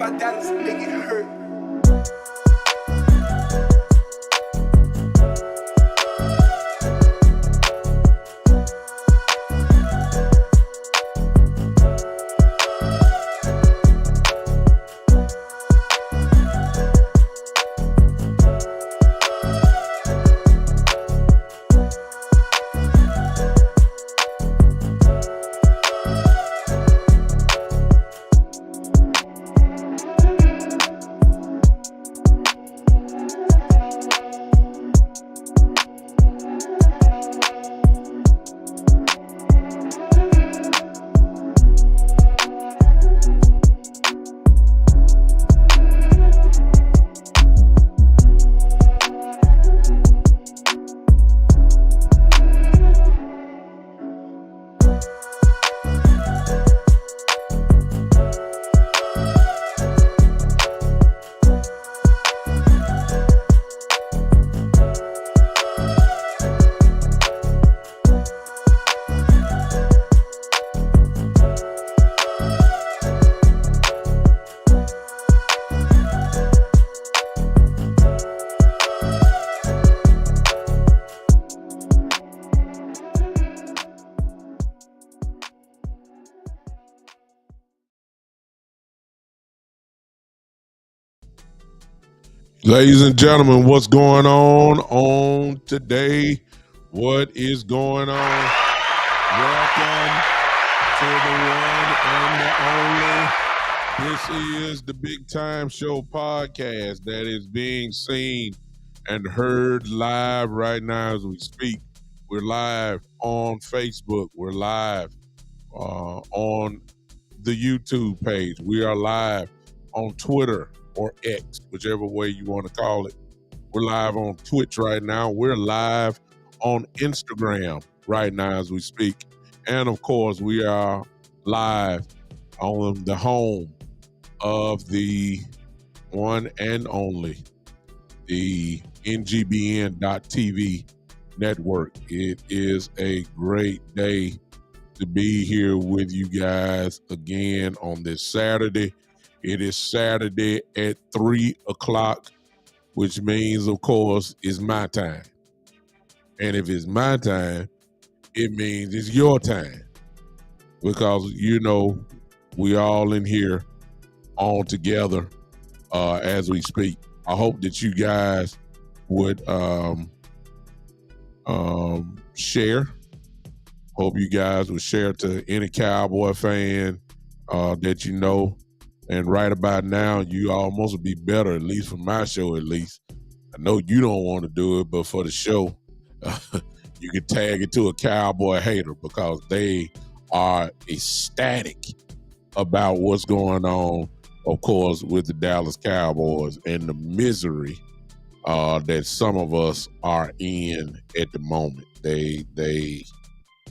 about Dallas, make it hurt. Ladies and gentlemen, what's going on today? What is going on? Welcome to the one and the only. This is the Big Time Show podcast that is being seen and heard live right now as we speak. We're live on Facebook. We're live on the YouTube page. We are live on Twitter or X, whichever way you want to call it. We're live on Twitch right now. We're live on Instagram right now as we speak. And of course, we are live on the home of the one and only, the NGBN.TV network. It is a great day to be here with you guys again on this Saturday. It is Saturday at 3 o'clock, which means, of course, it's my time. And if it's my time, it means it's your time. Because, you know, we all in here all together as we speak. I hope that you guys would share. Hope you guys would share to any Cowboy fan that you know. And right about now, you almost would be better, at least for my show, at least. I know you don't want to do it, but for the show, you can tag it to a Cowboy hater because they are ecstatic about what's going on, of course, with the Dallas Cowboys and the misery that some of us are in at the moment. They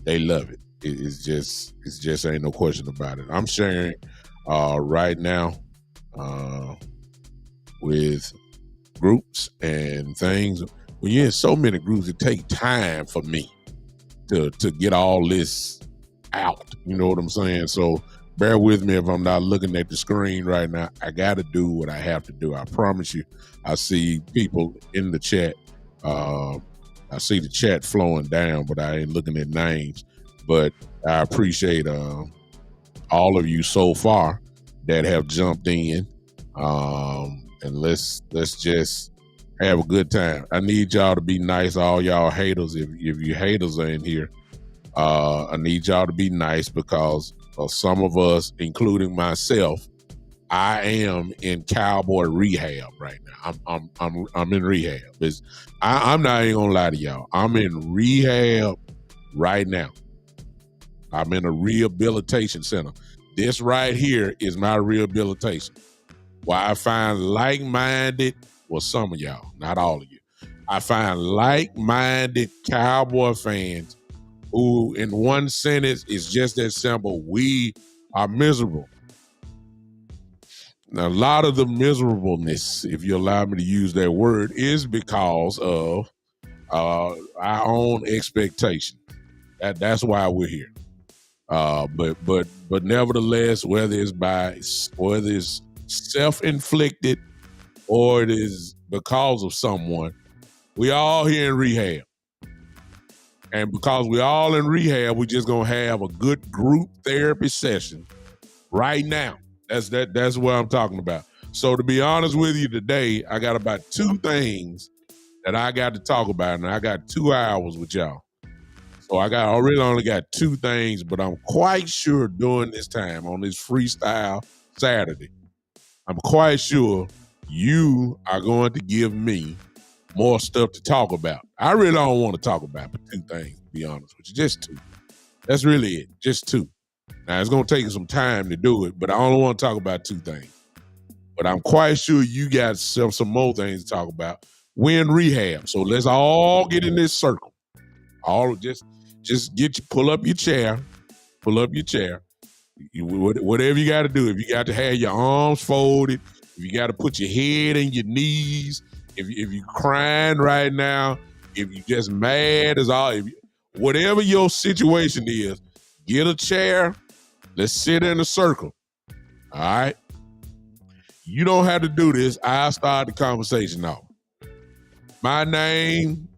love it. It's just ain't no question about it. I'm sharing right now with groups and things. When you're in so many groups, it takes time for me to get all this out. You know what I'm saying? So bear with me if I'm not looking at the screen right now. I got to do what I have to do. I promise you. I see people in the chat. I see the chat flowing down, but I ain't looking at names. But I appreciate all of you so far that have jumped in, and let's just have a good time. I need y'all to be nice, all y'all haters. If you haters are in here, I need y'all to be nice because some of us, including myself, I am in Cowboy rehab right now. I'm in rehab. I'm not even gonna lie to y'all. I'm in rehab right now. I'm in a rehabilitation center. This right here is my rehabilitation. Where I find like-minded, well, some of y'all, not all of you. I find like-minded Cowboy fans who, in one sentence, is just that simple. We are miserable. Now, a lot of the miserableness, if you allow me to use that word, is because of our own expectation. That's why we're here. But nevertheless, whether it's self-inflicted or it is because of someone, we all here in rehab. And because we all in rehab, we just gonna have a good group therapy session right now. That's what I'm talking about. So to be honest with you today, I got about 2 things that I got to talk about, and I got 2 hours with y'all. So I really only got 2 things, but I'm quite sure during this time on this Freestyle Saturday, I'm quite sure you are going to give me more stuff to talk about. I really don't want to talk about but 2 things, to be honest with you. Just 2. That's really it. Just 2. Now, it's going to take some time to do it, but I only want to talk about 2 things. But I'm quite sure you got some more things to talk about. We're in rehab, so let's all get in this circle. All just pull up your chair. Whatever you got to do. If you got to have your arms folded, if you got to put your head in your knees, if you're crying right now, if you're just mad as all, whatever your situation is, get a chair. Let's sit in a circle. All right. You don't have to do this. I'll start the conversation off. My name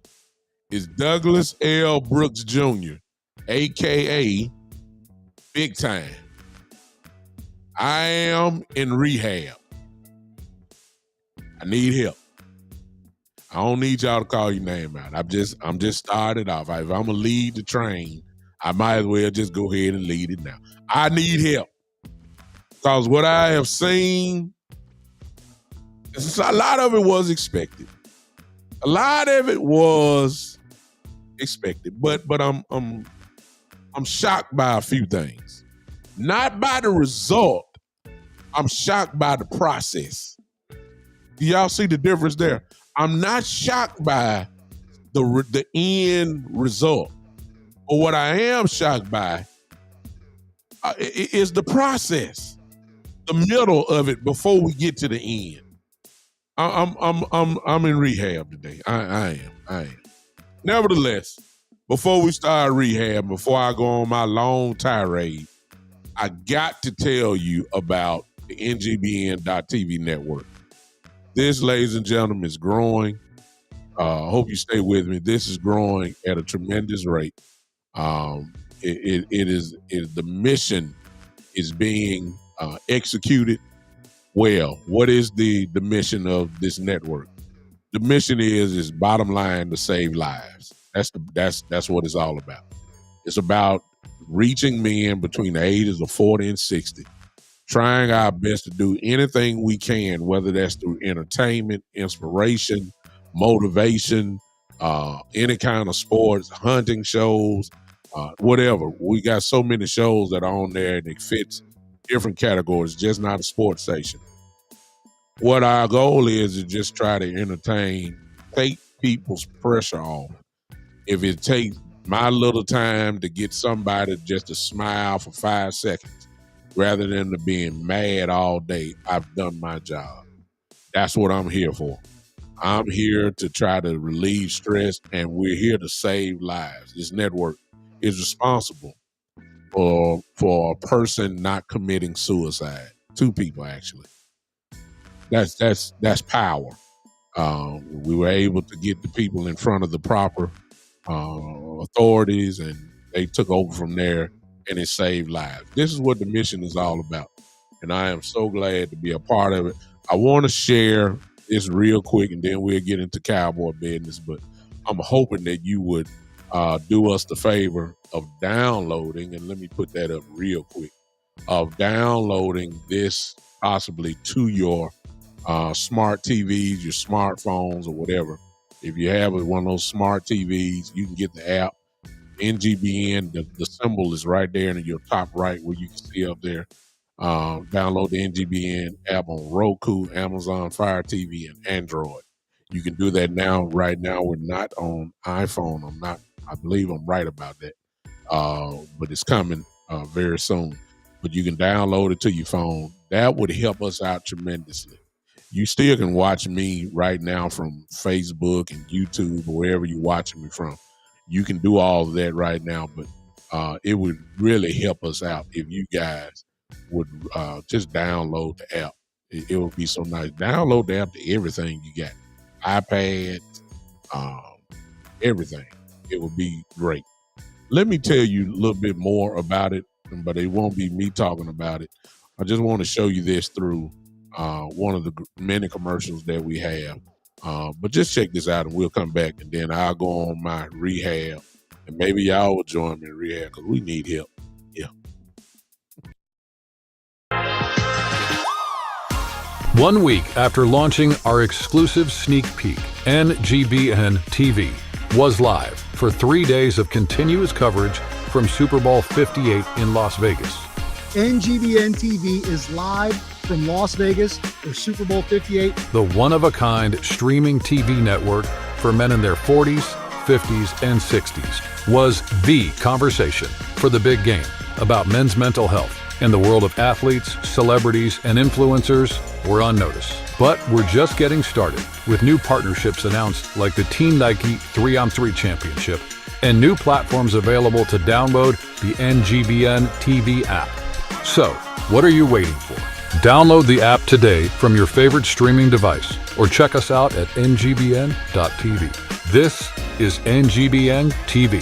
is Douglas L. Brooks Jr., a.k.a. Big Time. I am in rehab. I need help. I don't need y'all to call your name out. I'm just started off. If I'm gonna lead the train, I might as well just go ahead and lead it now. I need help. Because what I have seen, a lot of it was expected. A lot of it was expected, but I'm shocked by a few things. Not by the result. I'm shocked by the process. Do y'all see the difference there? I'm not shocked by the end result. But what I am shocked by is the process, the middle of it before we get to the end. I'm in rehab today. I am. Nevertheless, before we start rehab, before I go on my long tirade, I got to tell you about the NGBN.TV network. This, ladies and gentlemen, is growing. Hope you stay with me. This is growing at a tremendous rate. It is the mission is being executed well. What is the mission of this network? The mission is bottom line to save lives. That's what it's all about. It's about reaching men between the ages of 40 and 60, trying our best to do anything we can, whether that's through entertainment, inspiration, motivation, any kind of sports, hunting shows, whatever. We got so many shows that are on there and it fits different categories, just not a sports station. What our goal is just try to entertain, take people's pressure off. If it takes my little time to get somebody just to smile for 5 seconds, rather than to being mad all day, I've done my job. That's what I'm here for. I'm here to try to relieve stress, and we're here to save lives. This network is responsible for a person not committing suicide. 2 people, actually. That's power. We were able to get the people in front of the proper authorities, and they took over from there, and it saved lives. This is what the mission is all about, and I am so glad to be a part of it. I want to share this real quick, and then we'll get into Cowboy business, but I'm hoping that you would do us the favor of downloading, and let me put that up real quick, of downloading this possibly to your smart TVs, your smartphones, or whatever. If you have one of those smart TVs, you can get the app, NGBN. The symbol is right there in your top right where you can see up there. Download the NGBN app on Roku, Amazon Fire TV, and Android. You can do that now. Right now, we're not on iPhone. I believe I'm right about that. But it's coming very soon. But you can download it to your phone. That would help us out tremendously. You still can watch me right now from Facebook and YouTube or wherever you're watching me from. You can do all of that right now, but it would really help us out if you guys would just download the app. It would be so nice. Download the app to everything you got, iPad, um, everything. It would be great. Let me tell you a little bit more about it, but it won't be me talking about it. I just want to show you this through one of the many commercials that we have. But just check this out, and we'll come back, and then I'll go on my rehab, and maybe y'all will join me in rehab because we need help. Yeah. 1 week after launching our exclusive sneak peek, NGBN TV was live for 3 days of continuous coverage from Super Bowl 58 in Las Vegas. NGBN TV is live from Las Vegas for Super Bowl 58. The one-of-a-kind streaming TV network for men in their 40s, 50s, and 60s was the conversation for the big game about men's mental health. And the world of athletes, celebrities, and influencers were on notice. But we're just getting started with new partnerships announced like the Team Nike 3-on-3 Championship and new platforms available to download the NGBN TV app. So, what are you waiting for? Download the app today from your favorite streaming device or check us out at ngbn.tv. This is NGBN TV.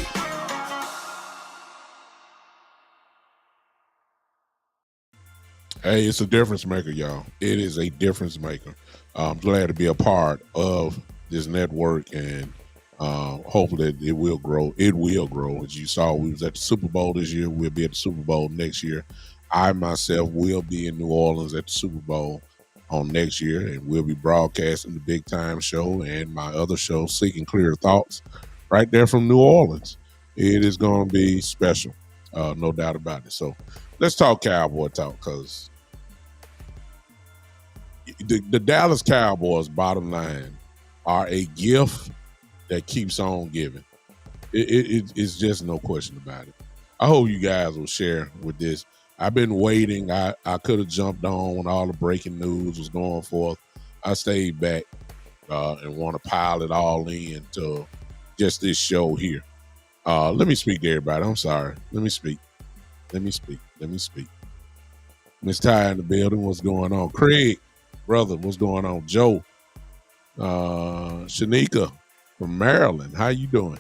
Hey, it's a difference maker, y'all. It is a difference maker. I'm glad to be a part of this network, and hopefully it will grow. It will grow. As you saw, we was at the Super Bowl this year. We'll be at the Super Bowl next year. I myself will be in New Orleans at the Super Bowl on next year, and we'll be broadcasting the Big Time Show and my other show, Seeking Clear Thoughts, right there from New Orleans. It is going to be special, no doubt about it. So let's talk Cowboy talk, because the Dallas Cowboys, bottom line, are a gift that keeps on giving. It's just no question about it. I hope you guys will share with this. I've been waiting. I could have jumped on when all the breaking news was going forth. I stayed back and want to pile it all in to just this show here. Let me speak to everybody. I'm sorry. Let me speak. Miss Ty in the building. What's going on? Craig, brother, what's going on? Joe, Shanika from Maryland. How you doing?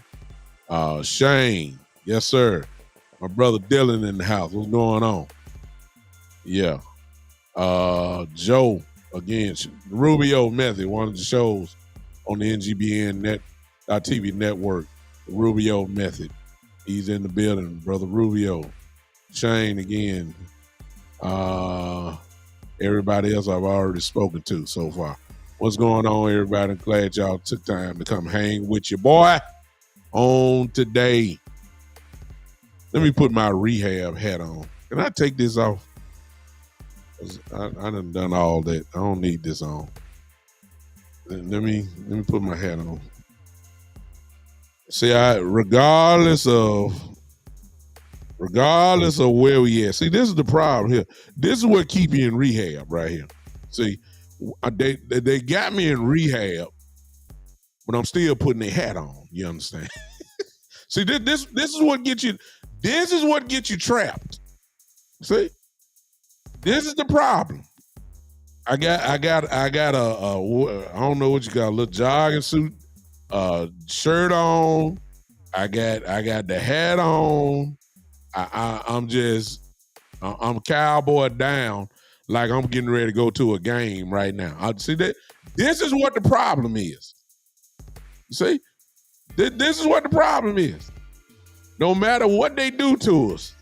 Shane, yes, sir. My brother Dylan in the house. What's going on? Yeah. Joe, again, Rubio Method, one of the shows on the NGBN TV network, the Rubio Method. He's in the building, brother Rubio. Shane, again. Everybody else I've already spoken to so far. What's going on, everybody? Glad y'all took time to come hang with your boy on today. Let me put my rehab hat on. Can I take this off? I done all that. I don't need this on. Let me put my hat on. See, regardless of where we at. See, this is the problem here. This is what keep you in rehab right here. See, they got me in rehab, but I'm still putting their hat on. You understand? See, this is what gets you. This is what gets you trapped. See, this is the problem. I got a I don't know what you got, a little jogging suit, shirt on. I got the hat on. I'm cowboy down like I'm getting ready to go to a game right now. I see that. This is what the problem is. You see, this is what the problem is. No matter what they do to us,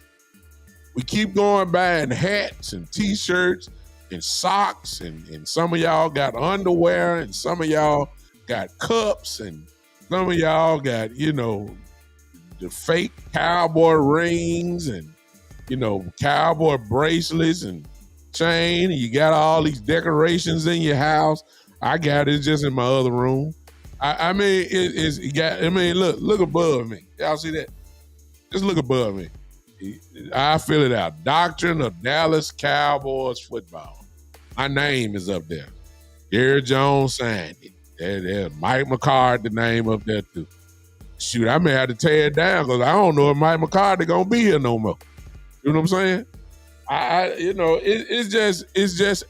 we keep going buying hats and T-shirts and socks, and some of y'all got underwear, and some of y'all got cups, and some of y'all got, the fake cowboy rings and, cowboy bracelets and chain, and you got all these decorations in your house. I got it just in my other room. Look above me. Y'all see that? Just look above me. I fill it out. Doctrine of Dallas Cowboys football. My name is up there. Gary Jones signed it. There's Mike McCarthy, the name up there too. Shoot, I may have to tear it down because I don't know if Mike McCarthy gonna be here no more. You know what I'm saying? It's just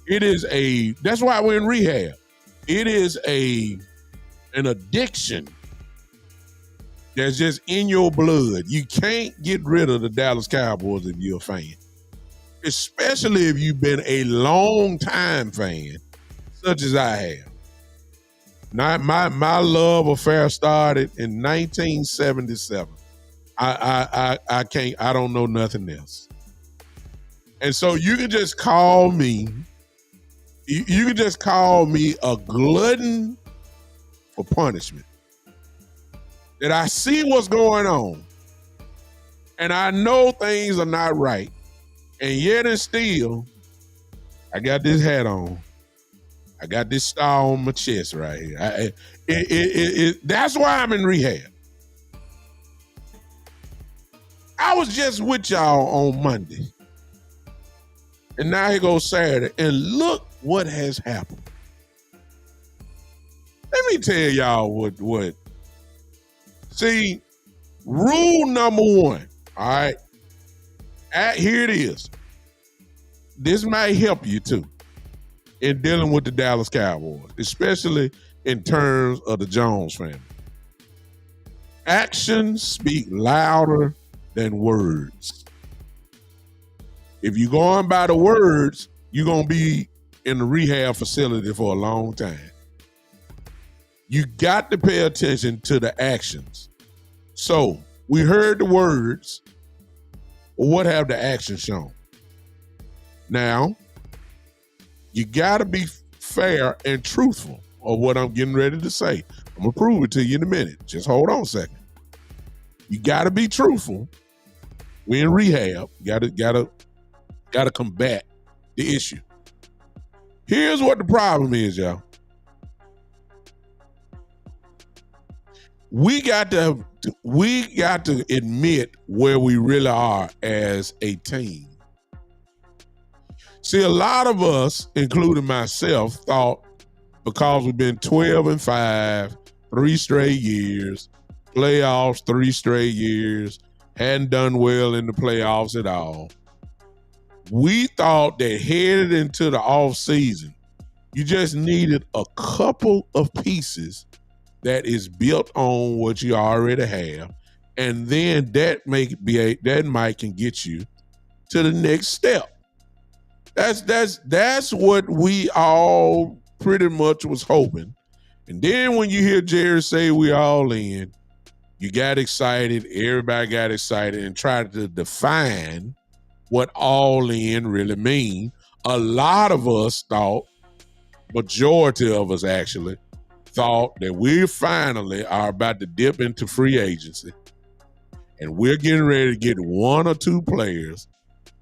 That's why we're in rehab. It is an addiction that's just in your blood. You can't get rid of the Dallas Cowboys if you're a fan, especially if you've been a long time fan, such as I have. Not my love affair started in 1977. I can't. I don't know nothing else. And so you can just call me. You can just call me a glutton for punishment. That I see what's going on, and I know things are not right, and yet and still, I got this hat on. I got this star on my chest right here. That's why I'm in rehab. I was just with y'all on Monday, and now here goes Saturday, and look what has happened. Let me tell y'all what. See, rule number one, all right? Here it is. This might help you too in dealing with the Dallas Cowboys, especially in terms of the Jones family. Actions speak louder than words. If you're going by the words, you're going to be in the rehab facility for a long time. You got to pay attention to the actions. So we heard the words, but what have the actions shown? Now, you got to be fair and truthful of what I'm getting ready to say. I'm going to prove it to you in a minute. Just hold on a second. You got to be truthful. We're in rehab. Got to combat the issue. Here's what the problem is, y'all. We got to admit where we really are as a team. See, a lot of us, including myself, thought because we've been 12-5, 3 straight years, playoffs 3 straight years, hadn't done well in the playoffs at all. We thought that headed into the off season, you just needed a couple of pieces that is built on what you already have, and then that might can get you to the next step. That's what we all pretty much was hoping. And then when you hear Jerry say we all in, you got excited, everybody got excited and tried to define what all in really mean. A lot of us thought, majority of us actually, thought that we finally are about to dip into free agency and we're getting ready to get 1 or 2 players,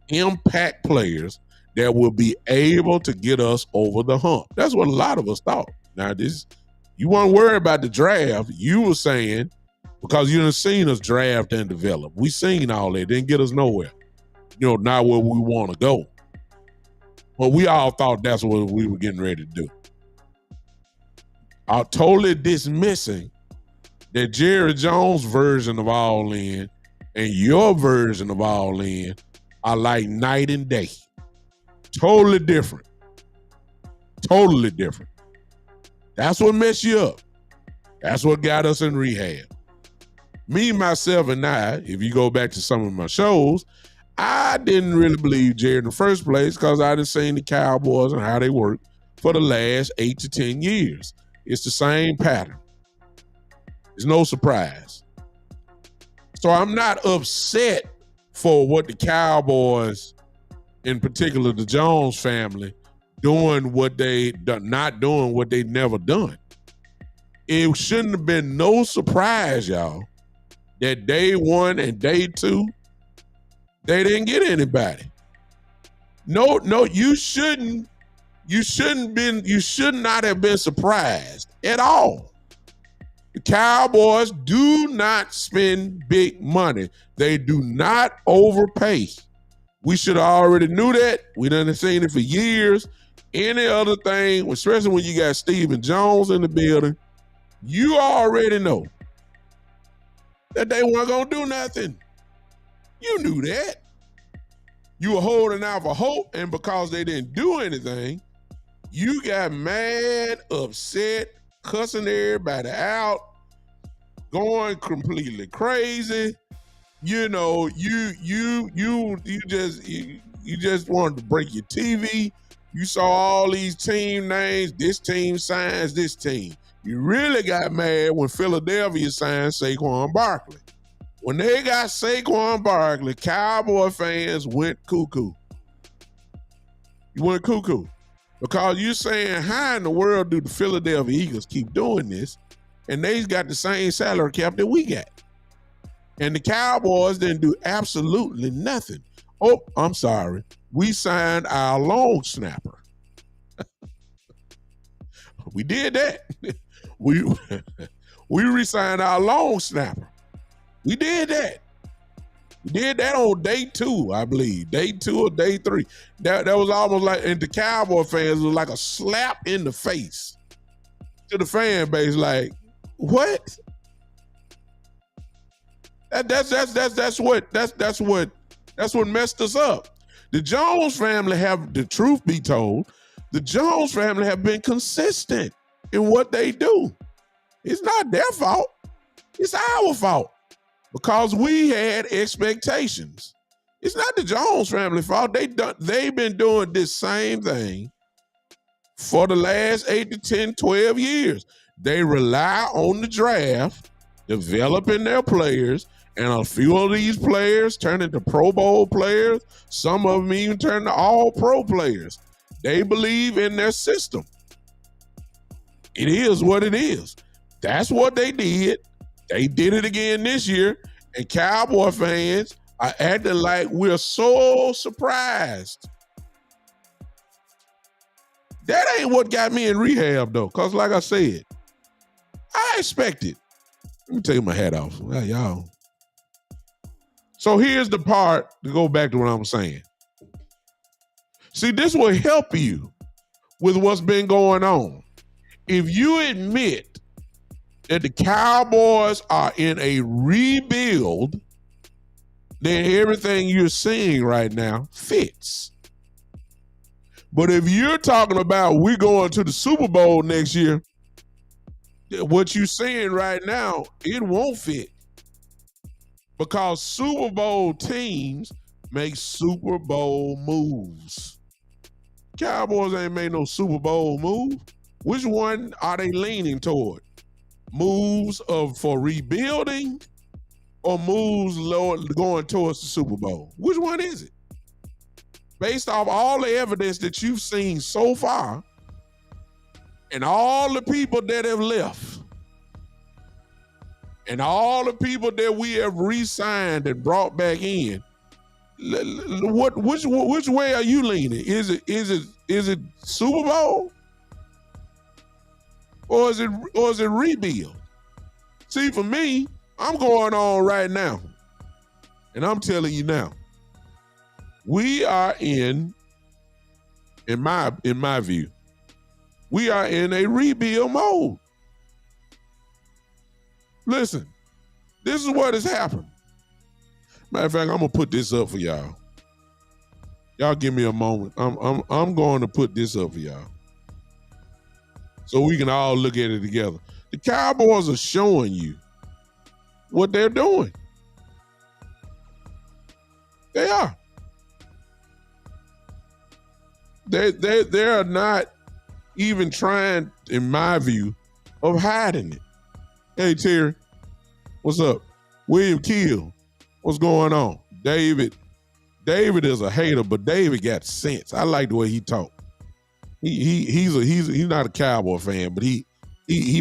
impact players, that will be able to get us over the hump. That's what a lot of us thought. Now, you weren't worried about the draft. You were saying, because you done seen us draft and develop. We seen all that. Didn't get us nowhere. Not where we want to go. But we all thought that's what we were getting ready to do. I'm totally dismissing that Jerry Jones' version of all in and your version of all in are like night and day. Totally different. Totally different. That's what messed you up. That's what got us in rehab. Me, myself, and I, if you go back to some of my shows, I didn't really believe Jerry in the first place because I done seen the Cowboys and how they work for the last 8 to 10 years. It's the same pattern. It's no surprise. So I'm not upset for what the Cowboys, in particular the Jones family, doing what they not doing what they never done. It shouldn't have been no surprise, y'all, that day 1 and day 2, they didn't get anybody. No, you should not have been surprised at all. The Cowboys do not spend big money. They do not overpay. We should have already knew that. We done seen it for years. Any other thing, especially when you got Stephen Jones in the building, you already know that they weren't going to do nothing. You knew that. You were holding out for hope, and because they didn't do anything, You got mad, upset, cussing everybody out, going completely crazy. You know, you just wanted to break your TV. You saw all these team names. This team signs this team. You really got mad when Philadelphia signed Saquon Barkley. When they got Saquon Barkley, Cowboy fans went cuckoo. You went cuckoo. Because you're saying, how in the world do the Philadelphia Eagles keep doing this? And they've got the same salary cap that we got. And the Cowboys didn't do absolutely nothing. Oh, I'm sorry. We signed our long snapper. We did that. We re-signed our long snapper. We did that. We did that on day 2, I believe. Day 2 or day 3. That was almost like, and the Cowboy fans was like a slap in the face to the fan base. Like, what? That's what messed us up. The Jones family have, the truth be told, the Jones family have been consistent in what they do. It's not their fault. It's our fault because we had expectations. It's not the Jones family fault. They've been doing this same thing for the last 8 to 10, 12 years. They rely on the draft, developing their players, and a few of these players turn into Pro Bowl players. Some of them even turn to all-pro players. They believe in their system. It is what it is. That's what they did. They did it again this year, and Cowboy fans are acting like we're so surprised. That ain't what got me in rehab, though, because like I said, I expected. Let me take my hat off. Well, y'all. So here's the part to go back to what I'm saying. See, this will help you with what's been going on. If you admit that the Cowboys are in a rebuild, then everything you're seeing right now fits. But if you're talking about we're going to the Super Bowl next year, what you're seeing right now, it won't fit. Because Super Bowl teams make Super Bowl moves. Cowboys ain't made no Super Bowl move. Which one are they leaning toward? Moves for rebuilding or moves going towards the Super Bowl? Which one is it? Based off all the evidence that you've seen so far and all the people that have left and all the people that we have re-signed and brought back in, which way are you leaning? Is it Super Bowl? Or is it rebuild? See, for me, I'm going on right now. And I'm telling you now, we are in my view, we are in a rebuild mode. Listen, this is what has happened. Matter of fact, I'm gonna put this up for y'all. Y'all give me a moment. I'm going to put this up for y'all, so we can all look at it together. The Cowboys are showing you what they're doing. They are. They are not even trying, in my view, of hiding it. Hey, Terry, what's up? William Keel, what's going on? David is a hater, but David got sense. I like the way he talk. He's not a Cowboy fan, but he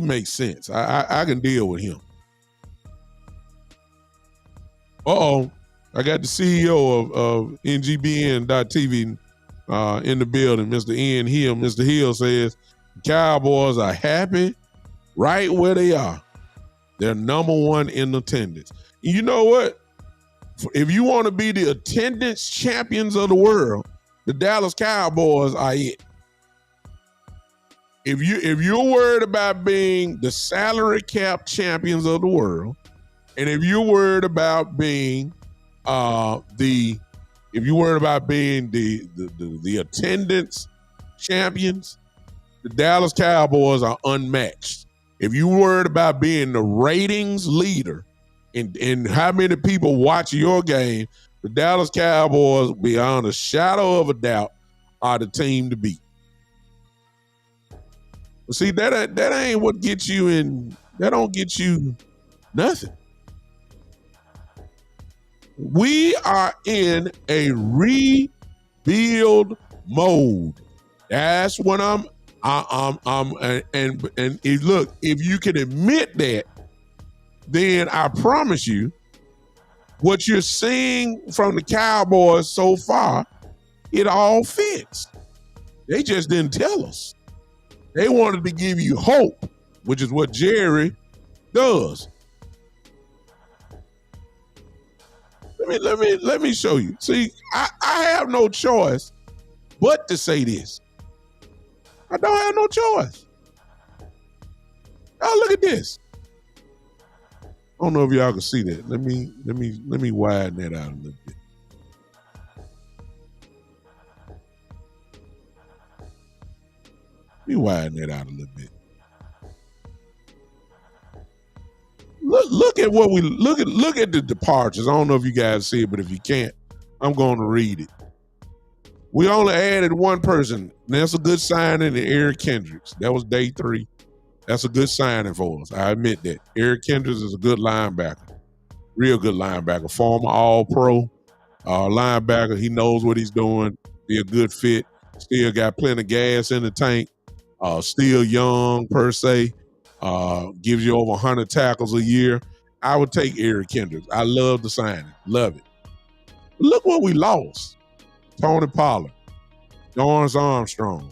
makes sense. I can deal with him. I got the CEO of NGBN.TV in the building, Mr. Ian Hill. Mr. Hill says Cowboys are happy right where they are. They're number one in attendance. You know what? If you want to be the attendance champions of the world, the Dallas Cowboys are it. If you're worried about being the salary cap champions of the world, and if you're worried about being the attendance champions, the Dallas Cowboys are unmatched. If you worried about being the ratings leader and how many people watch your game, the Dallas Cowboys, beyond a shadow of a doubt, are the team to beat. But see, that ain't what gets you in. That don't get you nothing. We are in a rebuild mode. That's what and look, if you can admit that, then I promise you, what you're seeing from the Cowboys so far, it all fits. They just didn't tell us. They wanted to give you hope, which is what Jerry does. Let me show you. See, I have no choice but to say this. I don't have no choice. Oh, look at this. I don't know if y'all can see that. Let me widen that out a little bit. Let me widen that out a little bit. Look at what we look at the departures. I don't know if you guys see it, but if you can't, I'm going to read it. We only added one person. That's a good signing in Eric Kendricks. That was day 3. That's a good signing for us. I admit that. Eric Kendricks is a good linebacker. Real good linebacker. Former All-Pro linebacker. He knows what he's doing. Be a good fit. Still got plenty of gas in the tank. Still young, per se. Gives you over 100 tackles a year. I would take Eric Kendricks. I love the signing. Love it. But look what we lost. Tony Pollard, Lawrence Armstrong,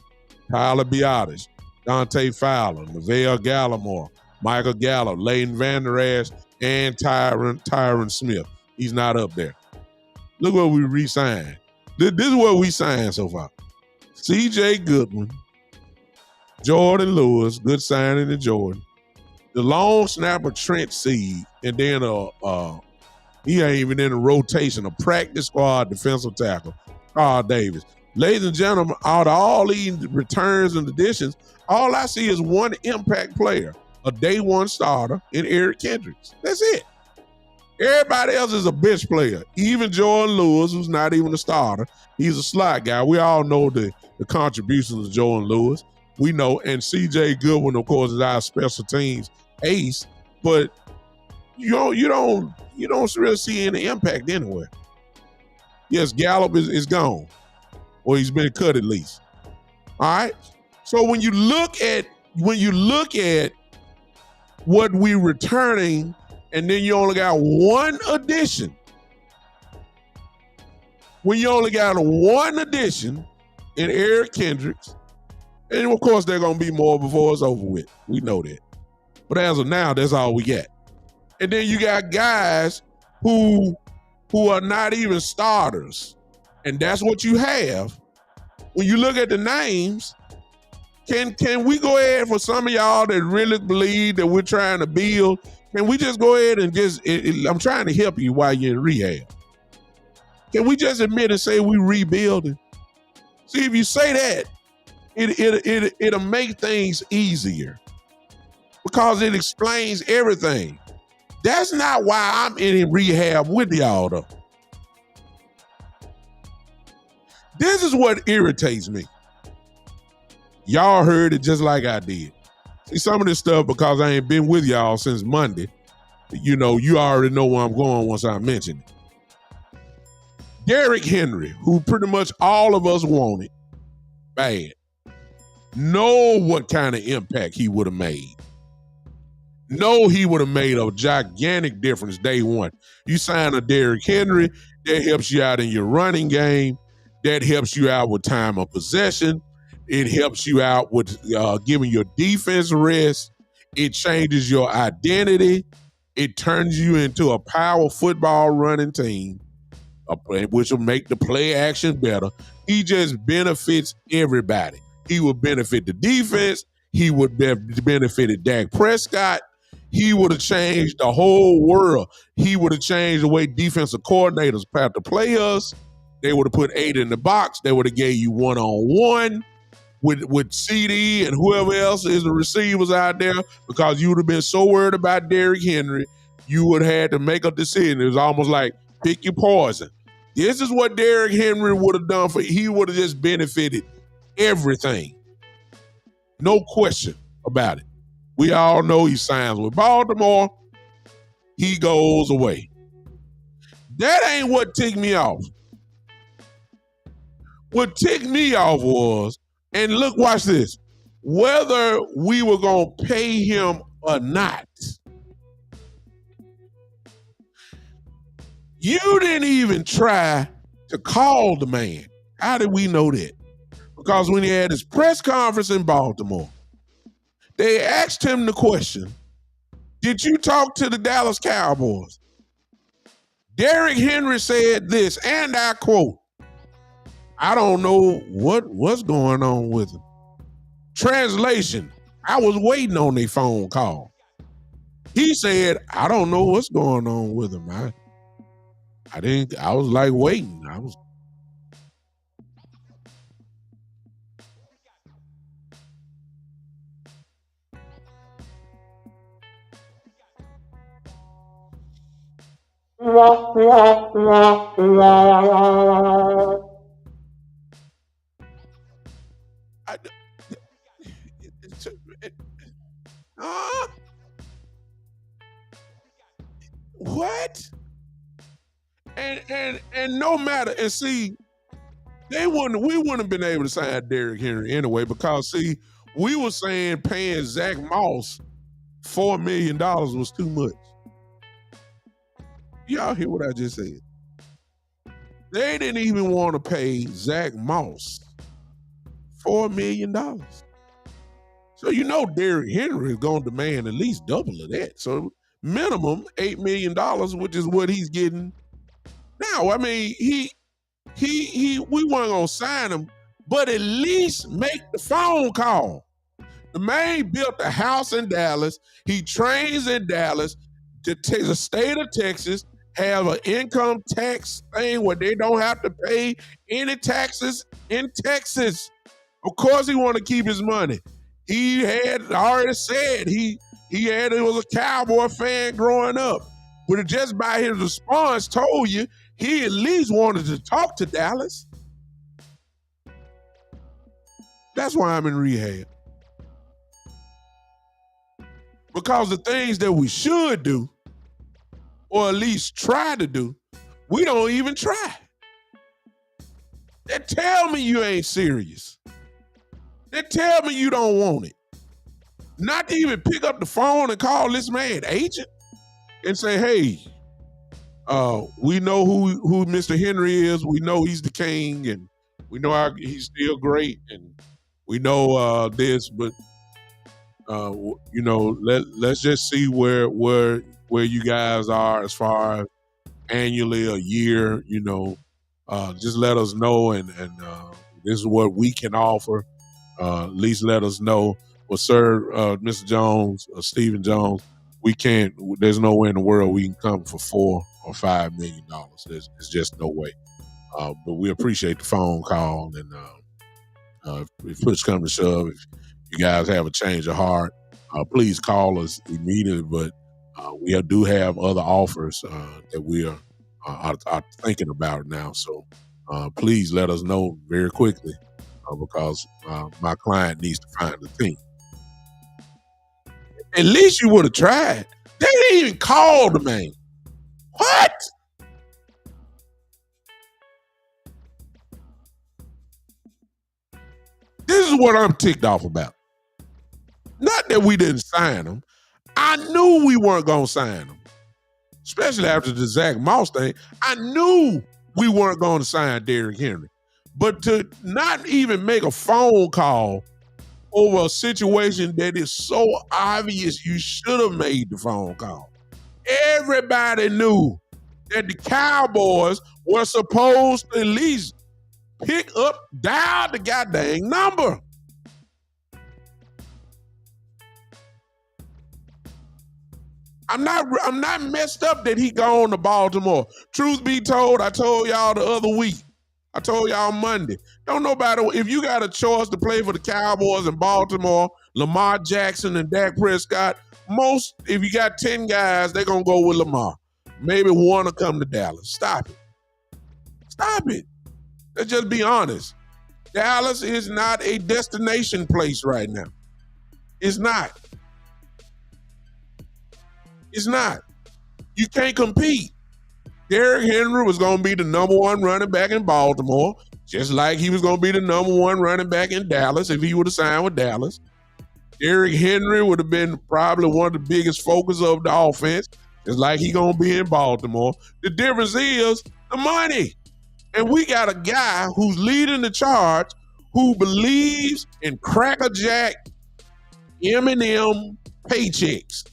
Tyler Biotis, Dante Fowler, Neville Gallimore, Michael Gallup, Leighton Vander Esch, and Tyron Smith. He's not up there. Look what we re-signed. This is what we signed so far. C.J. Goodwin, Jordan Lewis, good signing to Jordan. The long snapper Trent Seed, and then he ain't even in a rotation, a practice squad defensive tackle, Carl Davis. Ladies and gentlemen, out of all these returns and additions, all I see is one impact player, a day 1 starter in Eric Kendricks. That's it. Everybody else is a bench player. Even Jordan Lewis, who's not even a starter, he's a slot guy. We all know the contributions of Jordan Lewis. We know, and C.J. Goodwin, of course, is our special teams ace, but you don't really see any impact anywhere. Yes, Gallup is gone, or he's been cut at least. All right. So when you look at what we're returning, and then you only got one addition. When you only got one addition in Eric Kendricks, and of course there are gonna be more before it's over with. We know that. But as of now, that's all we got. And then you got guys who are not even starters. And that's what you have. When you look at the names, can we go ahead, for some of y'all that really believe that we're trying to build, can we just go ahead and I'm trying to help you while you're in rehab. Can we just admit and say we rebuilding? See, if you say that, it'll make things easier because it explains everything. That's not why I'm in rehab with y'all, though. This is what irritates me. Y'all heard it just like I did. See, some of this stuff, because I ain't been with y'all since Monday, you already know where I'm going once I mention it. Derrick Henry, who pretty much all of us wanted bad, know what kind of impact he would have made. Know he would have made a gigantic difference day 1. You sign a Derrick Henry, that helps you out in your running game. That helps you out with time of possession. It helps you out with giving your defense rest. It changes your identity. It turns you into a power football running team, which will make the play action better. He just benefits everybody. He would benefit the defense. He would benefited Dak Prescott. He would have changed the whole world. He would have changed the way defensive coordinators have to play us. They would have put 8 in the box. They would have gave you one-on-one. with CD and whoever else is the receivers out there, because you would have been so worried about Derrick Henry, you would have had to make a decision. It was almost like pick your poison. This is what Derrick Henry would have done he would have just benefited everything. No question about it. We all know he signs with Baltimore. He goes away. That ain't what ticked me off. What ticked me off was, and look, watch this, whether we were going to pay him or not. You didn't even try to call the man. How did we know that? Because when he had his press conference in Baltimore, they asked him the question, did you talk to the Dallas Cowboys? Derrick Henry said this, and I quote, I don't know what's going on with him. Translation, I was waiting on their phone call. He said, I don't know what's going on with him. I was like waiting. What? And no matter, and see, we wouldn't have been able to sign Derrick Henry anyway, because see, we were saying paying Zach Moss $4 million was too much. Y'all hear what I just said? They didn't even want to pay Zach Moss $4 million. So you know Derrick Henry is going to demand at least double of that. So minimum $8 million, which is what he's getting now. I mean, we weren't going to sign him, but at least make the phone call. The man built a house in Dallas. He trains in Dallas. The state of Texas have an income tax thing where they don't have to pay any taxes in Texas. Of course he want to keep his money. He had already said he was a Cowboy fan growing up. But just by his response told you he at least wanted to talk to Dallas. That's why I'm in rehab. Because the things that we should do, or at least try to do, we don't even try. They tell me you ain't serious. They tell me you don't want it. Not to even pick up the phone and call this man agent and say, hey, we know who Mr. Henry is. We know he's the king, and we know he's still great, and we know this, but let's just see where you guys are as far as annually, a year. Just let us know, and this is what we can offer. At least let us know. Well, sir, Mr. Jones, Stephen Jones, we can't. There's no way in the world we can come for $4 or $5 million. There's just no way. But we appreciate the phone call, and if push comes to shove, if you guys have a change of heart, please call us immediately. But we do have other offers that we are thinking about now. So please let us know very quickly, because my client needs to find a team. At least you would have tried. They didn't even call the man. What? This is what I'm ticked off about. Not that we didn't sign him. I knew we weren't going to sign him. Especially after the Zach Moss thing. I knew we weren't going to sign Derrick Henry. But to not even make a phone call over a situation that is so obvious you should have made the phone call. Everybody knew that the Cowboys were supposed to at least dial the goddamn number. I'm not messed up that he gone to Baltimore. Truth be told, I told y'all the other week, I told y'all Monday. Don't nobody, if you got a choice to play for the Cowboys in Baltimore, Lamar Jackson and Dak Prescott, if you got 10 guys, they're going to go with Lamar. Maybe one will come to Dallas. Stop it. Stop it. Let's just be honest. Dallas is not a destination place right now. It's not. It's not. You can't compete. Derrick Henry was going to be the number one running back in Baltimore, just like he was going to be the number one running back in Dallas if he would have signed with Dallas. Derrick Henry would have been probably one of the biggest focus of the offense, just like he going to be in Baltimore. The difference is the money. And we got a guy who's leading the charge who believes in Cracker Jack, M&M paychecks,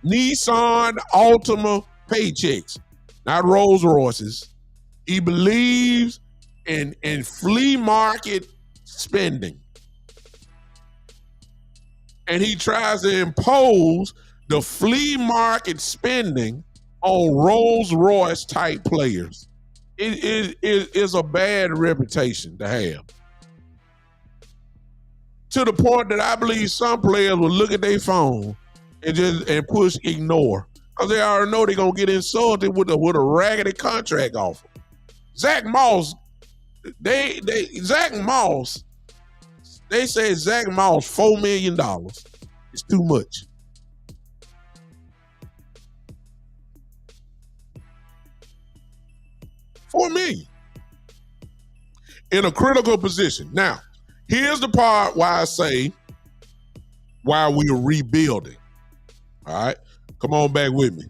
Nissan Altima paychecks. Not Rolls Royces. He believes in flea market spending. And he tries to impose the flea market spending on Rolls Royce type players. It is a bad reputation to have. To the point that I believe some players will look at their phone and push ignore. Because they already know they're going to get insulted with a raggedy contract offer. Zach Moss, they say Zach Moss $4 million is too much. $4 million. In a critical position. Now, here's the part why I say why we are rebuilding. All right? Come on back with me.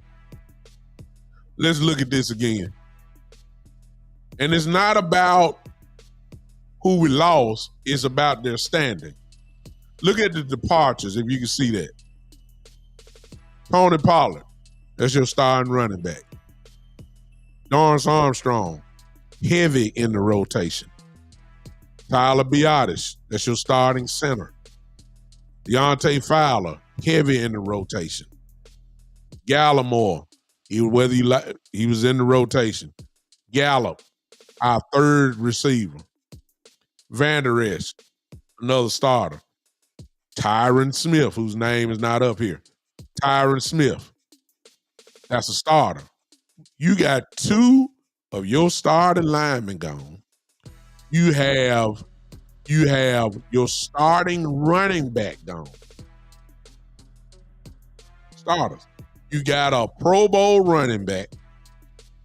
Let's look at this again. And it's not about who we lost. It's about their standing. Look at the departures, if you can see that. Tony Pollard, that's your starting running back. Dorrance Armstrong, heavy in the rotation. Tyler Biadasz, that's your starting center. Deontay Fowler, heavy in the rotation. Gallimore, he was in the rotation. Gallup, our third receiver. Van Der Esch, another starter. Tyron Smith, whose name is not up here. Tyron Smith, that's a starter. You got two of your starting linemen gone. You have your starting running back gone. Starters. You got a Pro Bowl running back,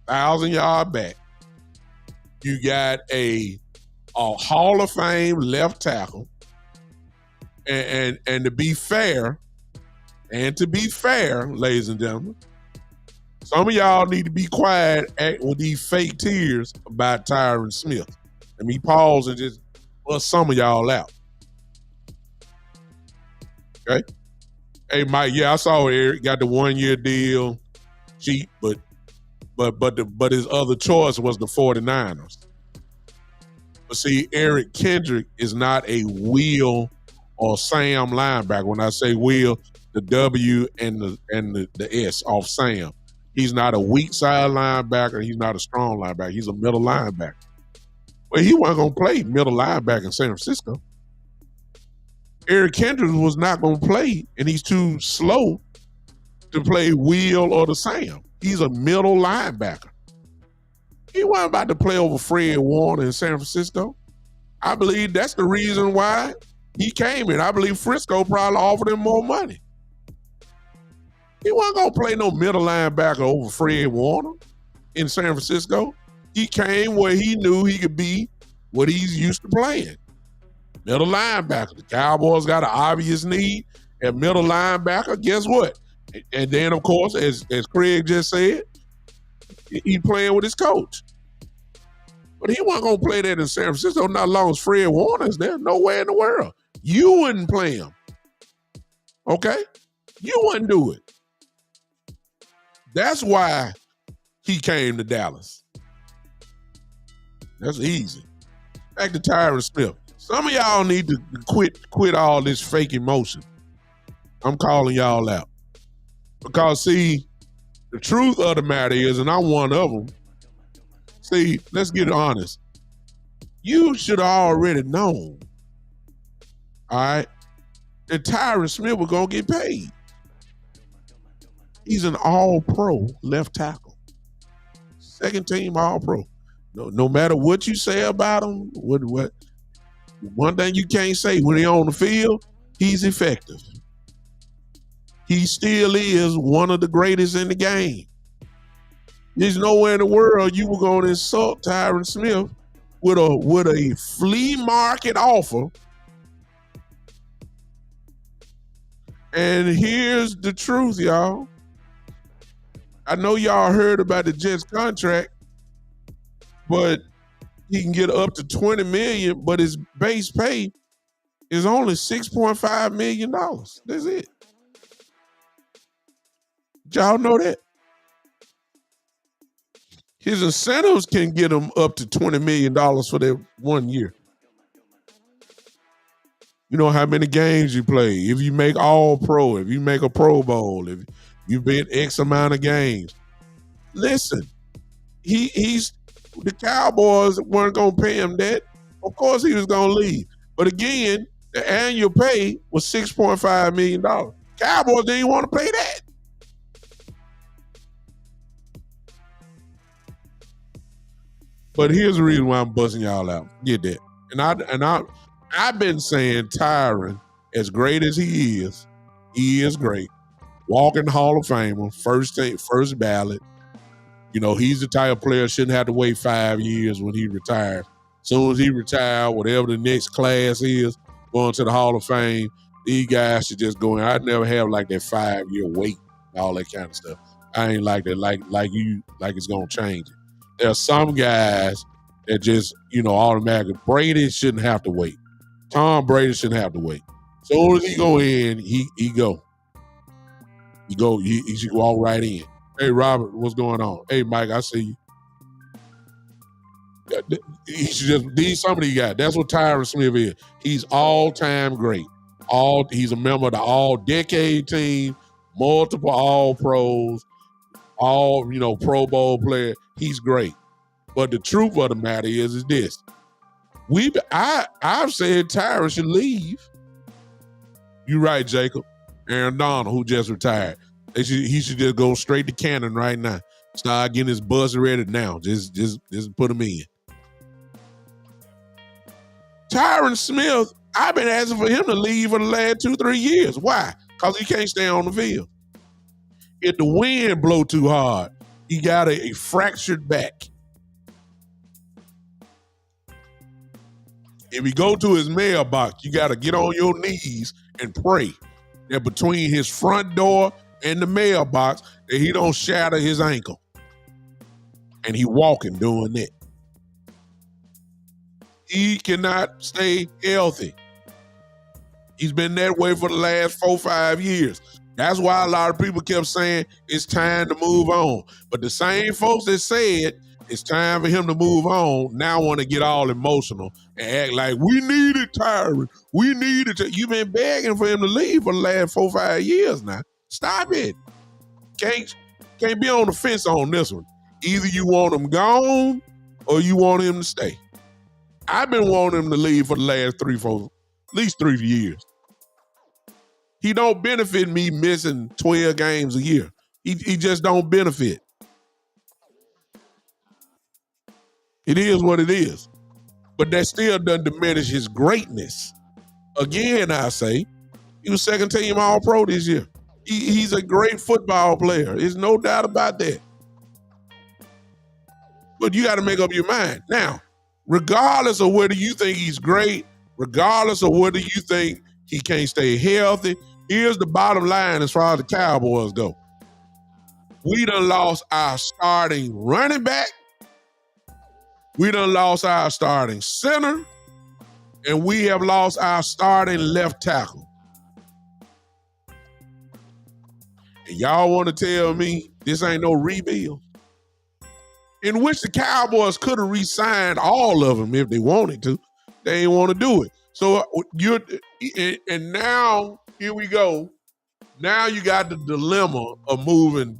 1,000-yard back. You got a Hall of Fame left tackle. And to be fair, ladies and gentlemen, some of y'all need to be quiet with these fake tears about Tyron Smith. Let me pause and just bust some of y'all out. Okay? Hey, Mike, yeah, I saw Eric got the 1-year deal, cheap, but his other choice was the 49ers. But see, Eric Kendrick is not a Will or Sam linebacker. When I say Will, the W and the S off Sam. He's not a weak side linebacker. He's not a strong linebacker. He's a middle linebacker. But he wasn't going to play middle linebacker in San Francisco. Eric Kendrick was not going to play, and he's too slow to play Will or the Sam. He's a middle linebacker. He wasn't about to play over Fred Warner in San Francisco. I believe that's the reason why he came in. I believe Frisco probably offered him more money. He wasn't going to play no middle linebacker over Fred Warner in San Francisco. He came where he knew he could be what he's used to playing. Middle linebacker. The Cowboys got an obvious need at middle linebacker. Guess what? And then, of course, as Craig just said, he's playing with his coach. But he wasn't going to play that in San Francisco, not as long as Fred Warner's there. Nowhere in the world. You wouldn't play him. Okay? You wouldn't do it. That's why he came to Dallas. That's easy. Back to Tyron Smith. Some of y'all need to quit all this fake emotion. I'm calling y'all out. Because, see, the truth of the matter is, and I'm one of them, see, let's get honest. You should have already known, all right, that Tyron Smith was going to get paid. He's an all-pro left tackle. Second team all-pro. No matter what you say about him, what one thing you can't say, when he's on the field, he's effective. He still is one of the greatest in the game. There's nowhere in the world you were going to insult Tyron Smith with a flea market offer. And here's the truth, y'all. I know y'all heard about the Jets contract, but he can get up to $20 million, but his base pay is only $6.5 million. That's it. Did y'all know that? His incentives can get him up to $20 million for that 1 year. You know how many games you play. If you make all pro, if you make a Pro Bowl, if you've been X amount of games. Listen, he's the Cowboys weren't going to pay him that. Of course he was going to leave. But again, the annual pay was $6.5 million. Cowboys didn't want to pay that. But here's the reason why I'm busting y'all out. Get that. And I've been saying Tyron, as great as he is great. Walking Hall of Famer, first ballot. You know, he's the type of player shouldn't have to wait 5 years when he retires. As soon as he retires, whatever the next class is, going to the Hall of Fame, these guys should just go in. I'd never have like that 5-year wait and all that kind of stuff. I ain't like that, like it's gonna change it. There are some guys that just, automatically. Brady shouldn't have to wait. Tom Brady shouldn't have to wait. As soon as he go in, he go. He should walk right in. Hey, Robert, what's going on? Hey, Mike, I see you. He should just be some of these guys. That's what Tyron Smith is. He's all-time great. He's a member of the all-decade team, multiple all-pros, all, Pro Bowl player. He's great. But the truth of the matter is this. I've said Tyron should leave. You're right, Jacob. Aaron Donald, who just retired. He should just go straight to Cannon right now. Start getting his bus ready now. Just put him in. Tyron Smith, I've been asking for him to leave for the last 2-3 years. Why? Because he can't stay on the field. If the wind blow too hard, he got a fractured back. If you go to his mailbox, you got to get on your knees and pray that between his front door and the mailbox that he don't shatter his ankle. And he walking doing that. He cannot stay healthy. He's been that way for the last 4-5 years. That's why a lot of people kept saying it's time to move on. But the same folks that said it's time for him to move on now want to get all emotional and act like we needed Tyron. We needed to. You've been begging for him to leave for the last 4-5 years now. Stop it. Can't be on the fence on this one. Either you want him gone or you want him to stay. I've been wanting him to leave for the last at least 3 years. He don't benefit me missing 12 games a year. He just don't benefit. It is what it is. But that still doesn't diminish his greatness. Again, I say, he was second team All-Pro this year. He's a great football player. There's no doubt about that. But you got to make up your mind. Now, regardless of whether you think he's great, regardless of whether you think he can't stay healthy, here's the bottom line as far as the Cowboys go. We done lost our starting running back. We done lost our starting center. And we have lost our starting left tackle. And y'all want to tell me this ain't no rebuild? In which the Cowboys could have re-signed all of them if they wanted to. They didn't want to do it. So and now, here we go. Now you got the dilemma of moving,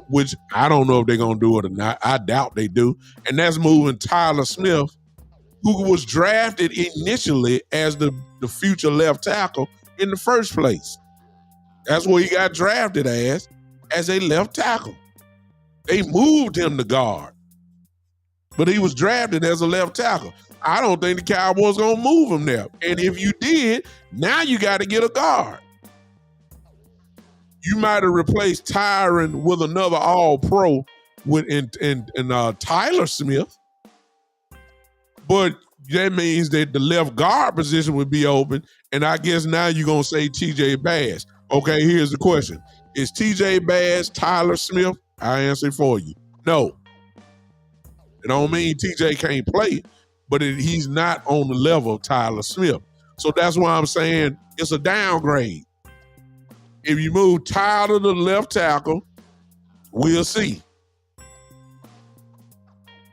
which I don't know if they're going to do it or not. I doubt they do. And that's moving Tyler Smith who was drafted initially as the future left tackle in the first place. That's what he got drafted as a left tackle. They moved him to guard, but he was drafted as a left tackle. I don't think the Cowboys gonna move him there. And if you did, now you got to get a guard. You might have replaced Tyron with another All-Pro in Tyler Smith, but that means that the left guard position would be open. And I guess now you're gonna say T.J. Bass. Okay, here's the question: is T.J. Bass Tyler Smith? I answer for you. No. It don't mean T.J. can't play, but he's not on the level of Tyler Smith. So that's why I'm saying it's a downgrade. If you move Tyler to the left tackle, we'll see.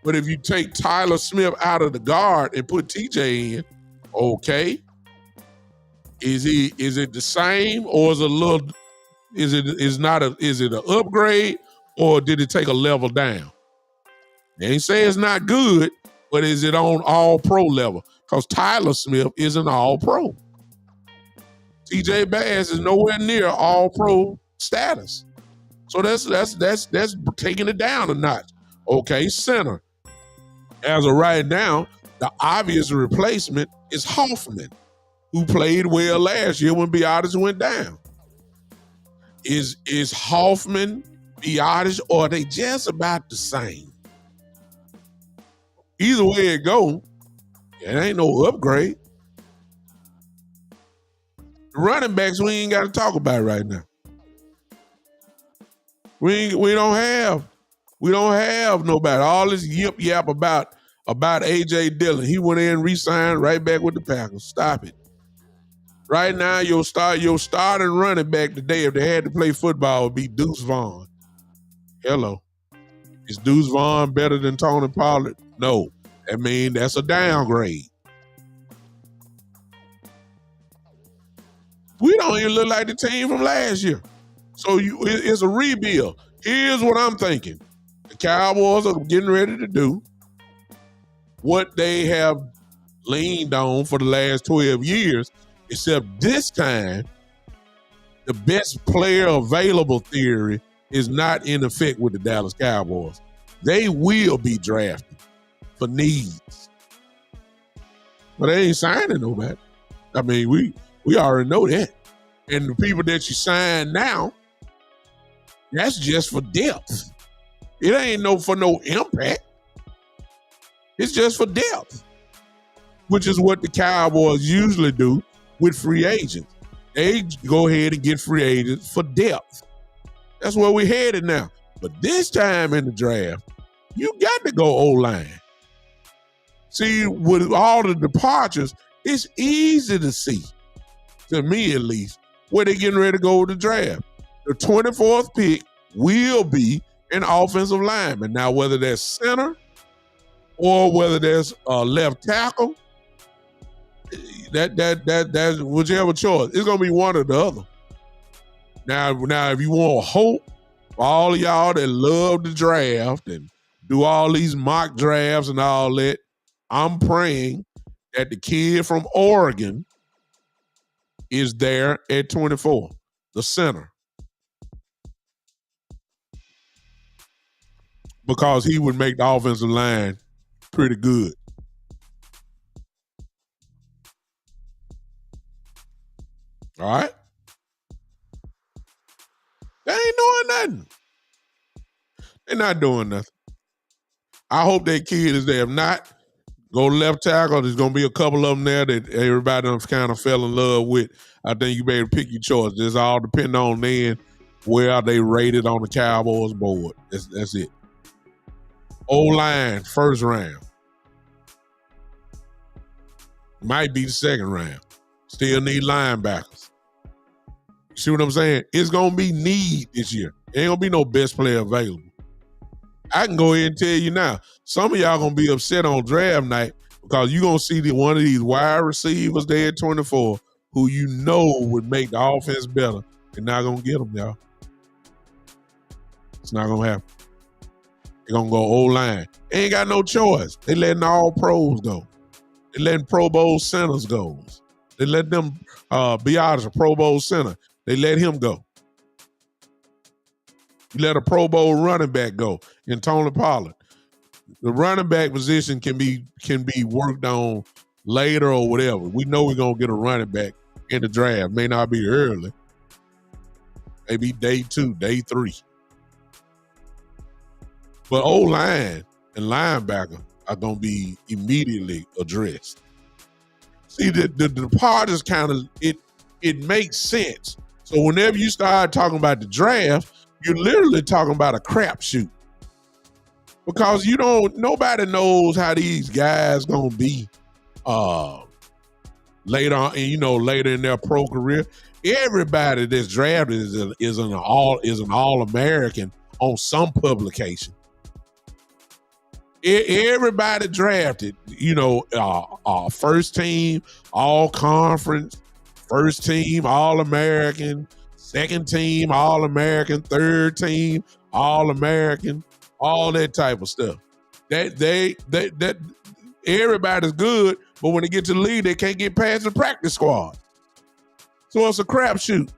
But if you take Tyler Smith out of the guard and put TJ in, okay. Is it the same, or is it an upgrade, or did it take a level down? They ain't say it's not good, but is it on All-Pro level? Because Tyler Smith is an All-Pro. T.J. Bass is nowhere near All-Pro status. So that's taking it down a notch. Okay, center. As of right now, the obvious replacement is Hoffman, who played well last year when Biotis went down. Is Hoffman, Biotis, or are they just about the same? Either way it go, it ain't no upgrade. The running backs we ain't got to talk about right now. We don't have nobody. All this yap about AJ Dillon. He went in and re-signed right back with the Packers. Stop it. Right now, your starting running back today, if they had to play football, would be Deuce Vaughn. Hello. Is Deuce Vaughn better than Tony Pollard? No. I mean, that's a downgrade. We don't even look like the team from last year. So it's a rebuild. Here's what I'm thinking. The Cowboys are getting ready to do what they have leaned on for the last 12 years, except this time, the best player available theory is not in effect with the Dallas Cowboys. They will be drafted for needs. But they ain't signing nobody. I mean, we already know that. And the people that you sign now, that's just for depth. It ain't for no impact. It's just for depth, which is what the Cowboys usually do with free agents. They go ahead and get free agents for depth. That's where we're headed now. But this time in the draft, you got to go O-line. See, with all the departures, it's easy to see, to me at least, where they're getting ready to go with the draft. The 24th pick will be an offensive lineman. Now, whether that's center or whether that's left tackle, that's whichever choice. It's gonna be one or the other. Now, if you want hope for all of y'all that love the draft and do all these mock drafts and all that, I'm praying that the kid from Oregon is there at 24, the center. Because he would make the offensive line pretty good. All right? They ain't doing nothing. They're not doing nothing. I hope that kid is there. If not, go left tackle. There's going to be a couple of them there that everybody kind of fell in love with. I think you better pick your choice. This all depend on then where they rated on the Cowboys board. That's it. O-line, first round. Might be the second round. Still need linebackers. You see what I'm saying? It's going to be need this year. Ain't going to be no best player available. I can go ahead and tell you now, some of y'all going to be upset on draft night because you're going to see one of these wide receivers there at 24 who you know would make the offense better. You're not going to get them, y'all. It's not going to happen. They're going to go O-line. Ain't got no choice. They letting all pros go. They letting Pro Bowl centers go. They let them be out as a Pro Bowl center. They let him go. You let a Pro Bowl running back go in Tony Pollard. The running back position can be worked on later or whatever. We know we're gonna get a running back in the draft. May not be early. Maybe day 2, day 3. But O-line and linebacker are gonna be immediately addressed. See, the part is kind of it makes sense. So whenever you start talking about the draft, you're literally talking about a crapshoot. Because nobody knows how these guys gonna be later on, later in their pro career. Everybody that's drafted is an All-American on some publication. Everybody drafted, first team, all conference, first team, All-American, second team, All-American, third team, All-American, all that type of stuff. That everybody's good, but when they get to the league, they can't get past the practice squad. So it's a crapshoot.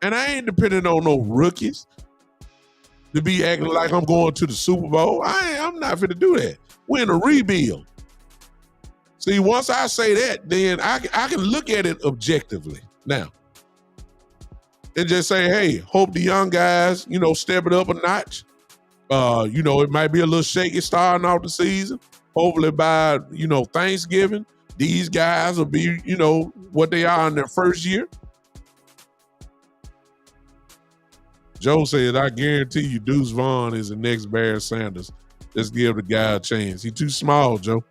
And I ain't depending on no rookies to be acting like I'm going to the Super Bowl. I'm not finna do that. We're in a rebuild. See, once I say that, then I can look at it objectively now. And just say, hey, hope the young guys, step it up a notch. It might be a little shaky starting off the season. Hopefully by, Thanksgiving, these guys will be, what they are in their first year. Joe said, I guarantee you Deuce Vaughn is the next Barry Sanders. Let's give the guy a chance. He's too small, Joe.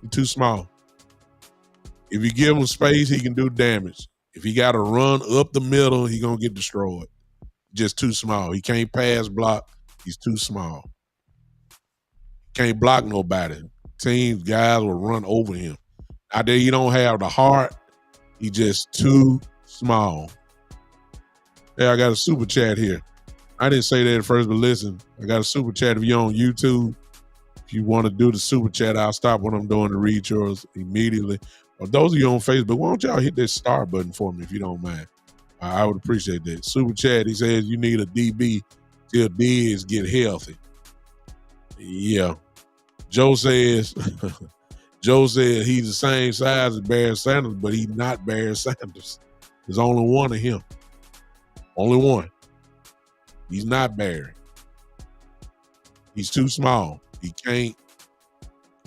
He's too small. If you give him space, he can do damage. If he got to run up the middle, he's going to get destroyed. Just too small. He can't pass block. He's too small. Can't block nobody. Teams, guys will run over him. Out there, he don't have the heart. He just too small. Hey, I got a super chat here. I didn't say that at first, but listen, I got a super chat. If you're on YouTube, if you want to do the super chat, I'll stop what I'm doing to read yours immediately. Or those of you on Facebook, why don't y'all hit that star button for me if you don't mind? I would appreciate that. Super chat, he says you need a DB till Diggs get healthy. Yeah. Joe says he's the same size as Barry Sanders, but he's not Barry Sanders. There's only one of him. Only one. He's not Barry. He's too small. He can't.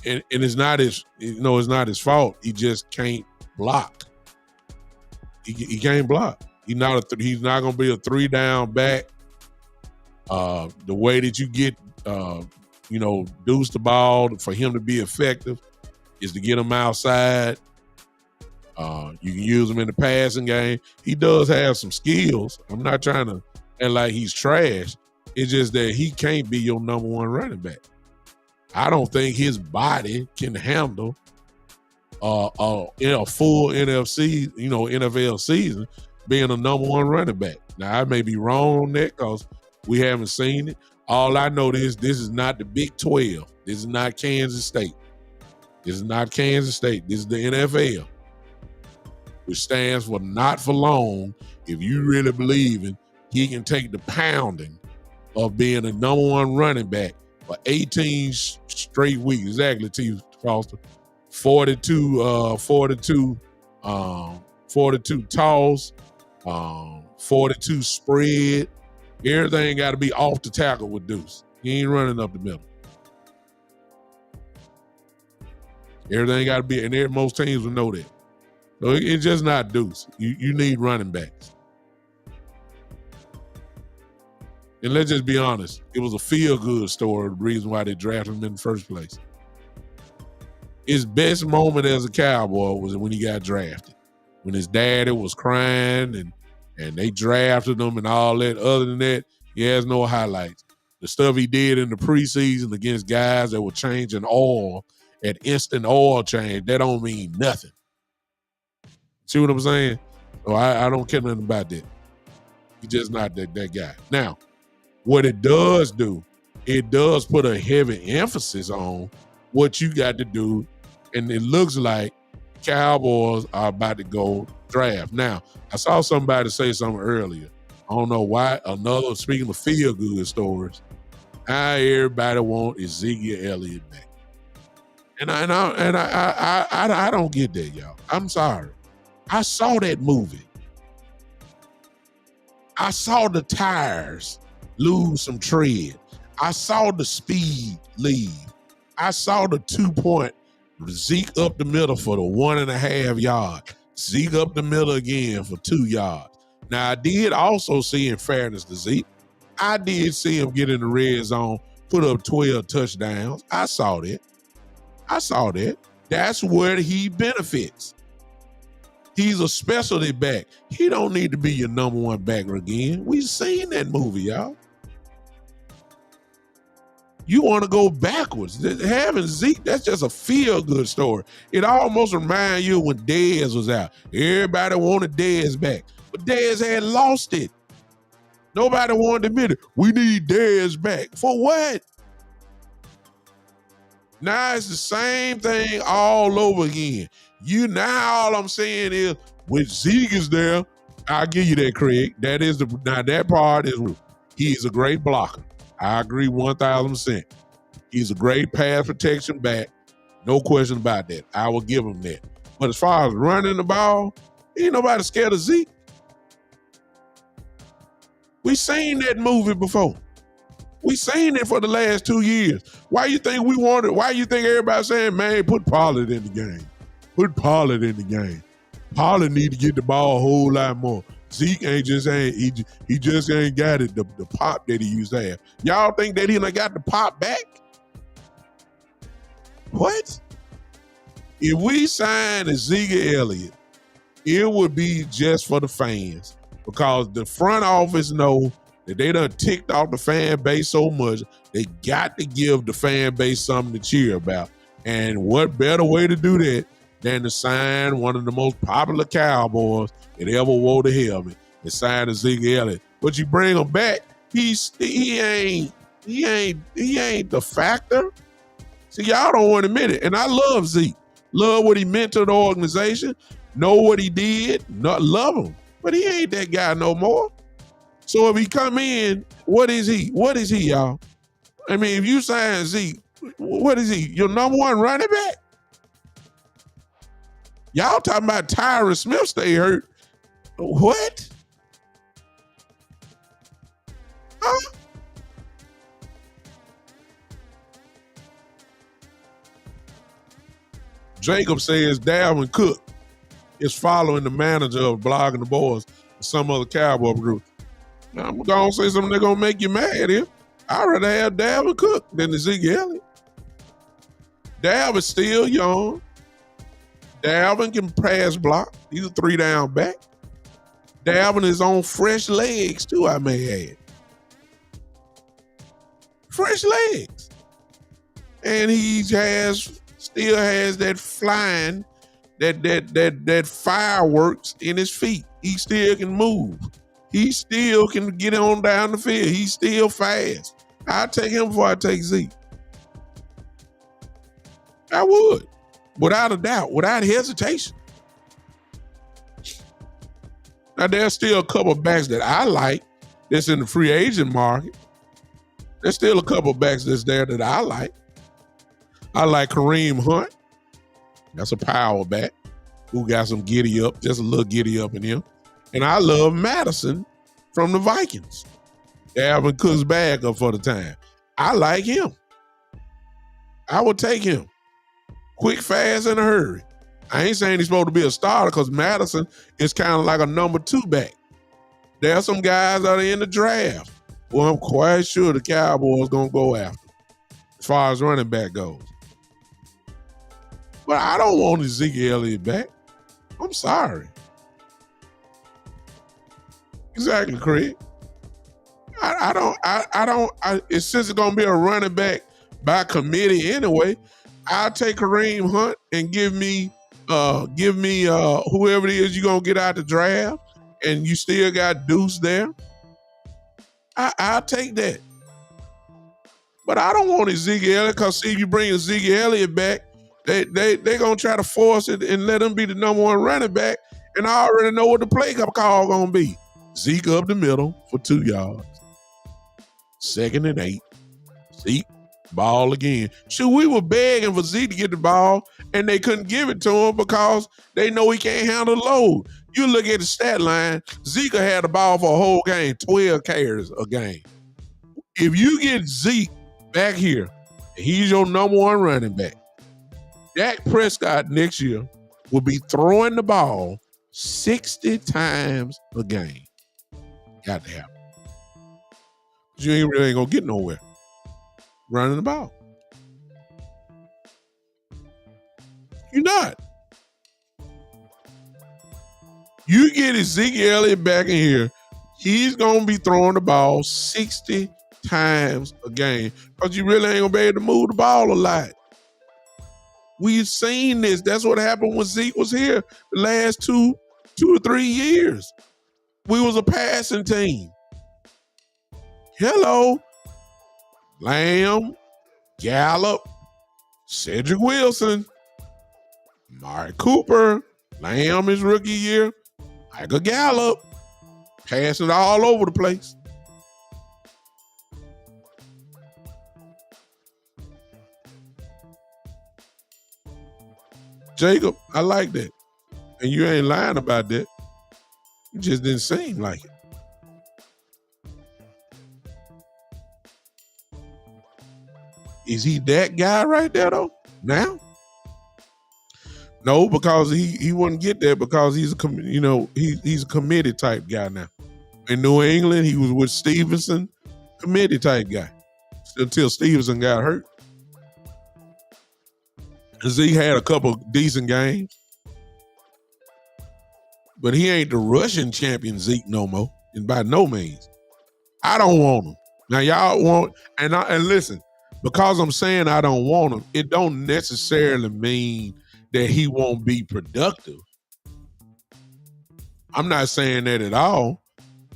And it's not his fault. He just can't block. He can't block. He's not going to be a 3-down back. The way that you get, deuce the ball for him to be effective is to get him outside. You can use him in the passing game. He does have some skills. I'm not trying to act like he's trash. It's just that he can't be your number one running back. I don't think his body can handle in a full NFL season being a number one running back. Now, I may be wrong on that because we haven't seen it. All I know is this is not the Big 12. This is not Kansas State. This is not Kansas State. This is the NFL, which stands for not for long. If you really believe in he can take the pounding of being a number one running back for 18 straight weeks. Exactly, T. Foster. 42 toss, 42 spread. Everything got to be off the tackle with Deuce. He ain't running up the middle. Everything got to be, and most teams will know that. So it's just not Deuce. You need running backs. And let's just be honest, it was a feel-good story, the reason why they drafted him in the first place. His best moment as a Cowboy was when he got drafted. When his daddy was crying and they drafted him and all that. Other than that, he has no highlights. The stuff he did in the preseason against guys that were changing oil at instant oil change, that don't mean nothing. See what I'm saying? So I don't care nothing about that. He's just not that guy. Now, what it does do, it does put a heavy emphasis on what you got to do, and it looks like Cowboys are about to go draft. Now, I saw somebody say something earlier. I don't know why. Speaking of feel-good stories, how everybody want Ezekiel Elliott back. And I don't get that, y'all. I'm sorry. I saw that movie. I saw the tires lose some tread. I saw the speed leave. I saw the 2-point Zeke up the middle for the 1.5 yard. Zeke up the middle again for 2 yards. Now, I did also see, in fairness to Zeke, I did see him get in the red zone, put up 12 touchdowns. I saw that. That's where he benefits. He's a specialty back. He don't need to be your number one backer again. We've seen that movie, y'all. You want to go backwards. Having Zeke, that's just a feel-good story. It almost reminds you when Dez was out. Everybody wanted Dez back, but Dez had lost it. Nobody wanted to admit it. We need Dez back. For what? Now it's the same thing all over again. Now all I'm saying is, when Zeke is there, I'll give you that, Craig. That part is real. He's a great blocker. I agree 1,000%. He's a great pass protection back. No question about that. I will give him that. But as far as running the ball, ain't nobody scared of Zeke. We seen that movie before. We seen it for the last 2 years. Why you think everybody's saying, man, put Pollard in the game? Put Pollard in the game. Pollard need to get the ball a whole lot more. Zeke he just ain't got it, the pop that he used to have. Y'all think that he done got the pop back? What? If we sign Ezekiel Elliott, it would be just for the fans, because the front office know that they done ticked off the fan base so much, they got to give the fan base something to cheer about. And what better way to do that than to sign one of the most popular Cowboys that ever wore the helmet and sign Ezekiel Elliott? But you bring him back, he ain't the factor. See, y'all don't want to admit it. And I love Zeke. Love what he meant to the organization. Know what he did. Love him. But he ain't that guy no more. So if he come in, what is he? What is he, y'all? I mean, if you sign Zeke, what is he? Your number one running back? Y'all talking about Tyron Smith stay hurt. What? Huh? Jacob says Dalvin Cook is following the manager of Blogging the Boys and some other Cowboy group. Now, I'm going to say something that's going to make you mad here. I'd rather have Dalvin Cook than Ezekiel Elliott. Dalvin's still young. Dalvin can pass block. He's a 3-down back. Dalvin is on fresh legs, too, I may add. Fresh legs. And he still has that flying, that fireworks in his feet. He still can move. He still can get on down the field. He's still fast. I'd take him before I take Zeke. I would. Without a doubt. Without hesitation. Now, there's still a couple of backs that I like that's in the free agent market. There's still a couple of backs that's there that I like. I like Kareem Hunt. That's a power back who got some giddy up, just a little giddy up in him. And I love Madison from the Vikings. Dalvin Cook's backup for the time. I like him. I would take him. Quick, fast, in a hurry. I ain't saying he's supposed to be a starter, because Madison is kind of like a number 2 back. There are some guys that are in the draft who I'm quite sure the Cowboys going to go after as far as running back goes. But I don't want Ezekiel Elliott back. I'm sorry. Exactly, Craig. Since it's going to be a running back by committee anyway, I'll take Kareem Hunt and give me whoever it is you're going to get out the draft, and you still got Deuce there. I'll take that. But I don't want Ezekiel Elliott because see, if you bring Ezekiel Elliott back, they gonna try to force it and let him be the number one running back. And I already know what the play call gonna be. Zeke up the middle for 2 yards. 2nd and 8. Zeke, ball again. Shoot, we were begging for Zeke to get the ball, and they couldn't give it to him because they know he can't handle the load. You look at the stat line, Zeke had the ball for a whole game, 12 carries a game. If you get Zeke back here, he's your number one running back. Dak Prescott next year will be throwing the ball 60 times a game. Got to happen. You really ain't gonna get nowhere running the ball. You're not. You get Ezekiel Elliott back in here, he's gonna be throwing the ball 60 times a game because you really ain't gonna be able to move the ball a lot. We've seen this. That's what happened when Zeke was here the last 2 or 3 years. We was a passing team. Hello. Lamb, Gallup, Cedric Wilson, Amari Cooper, Lamb his rookie year, Michael Gallup, passing all over the place. Jacob, I like that. And you ain't lying about that. It just didn't seem like it. Is he that guy right there though? Now? No, because he wouldn't get that because he's a committee type guy now. In New England, he was with Stevenson, committee type guy. Until Stevenson got hurt. Zeke had a couple decent games. But he ain't the Russian champion Zeke no more. And by no means. I don't want him. Now y'all want, and listen, because I'm saying I don't want him, it don't necessarily mean that he won't be productive. I'm not saying that at all.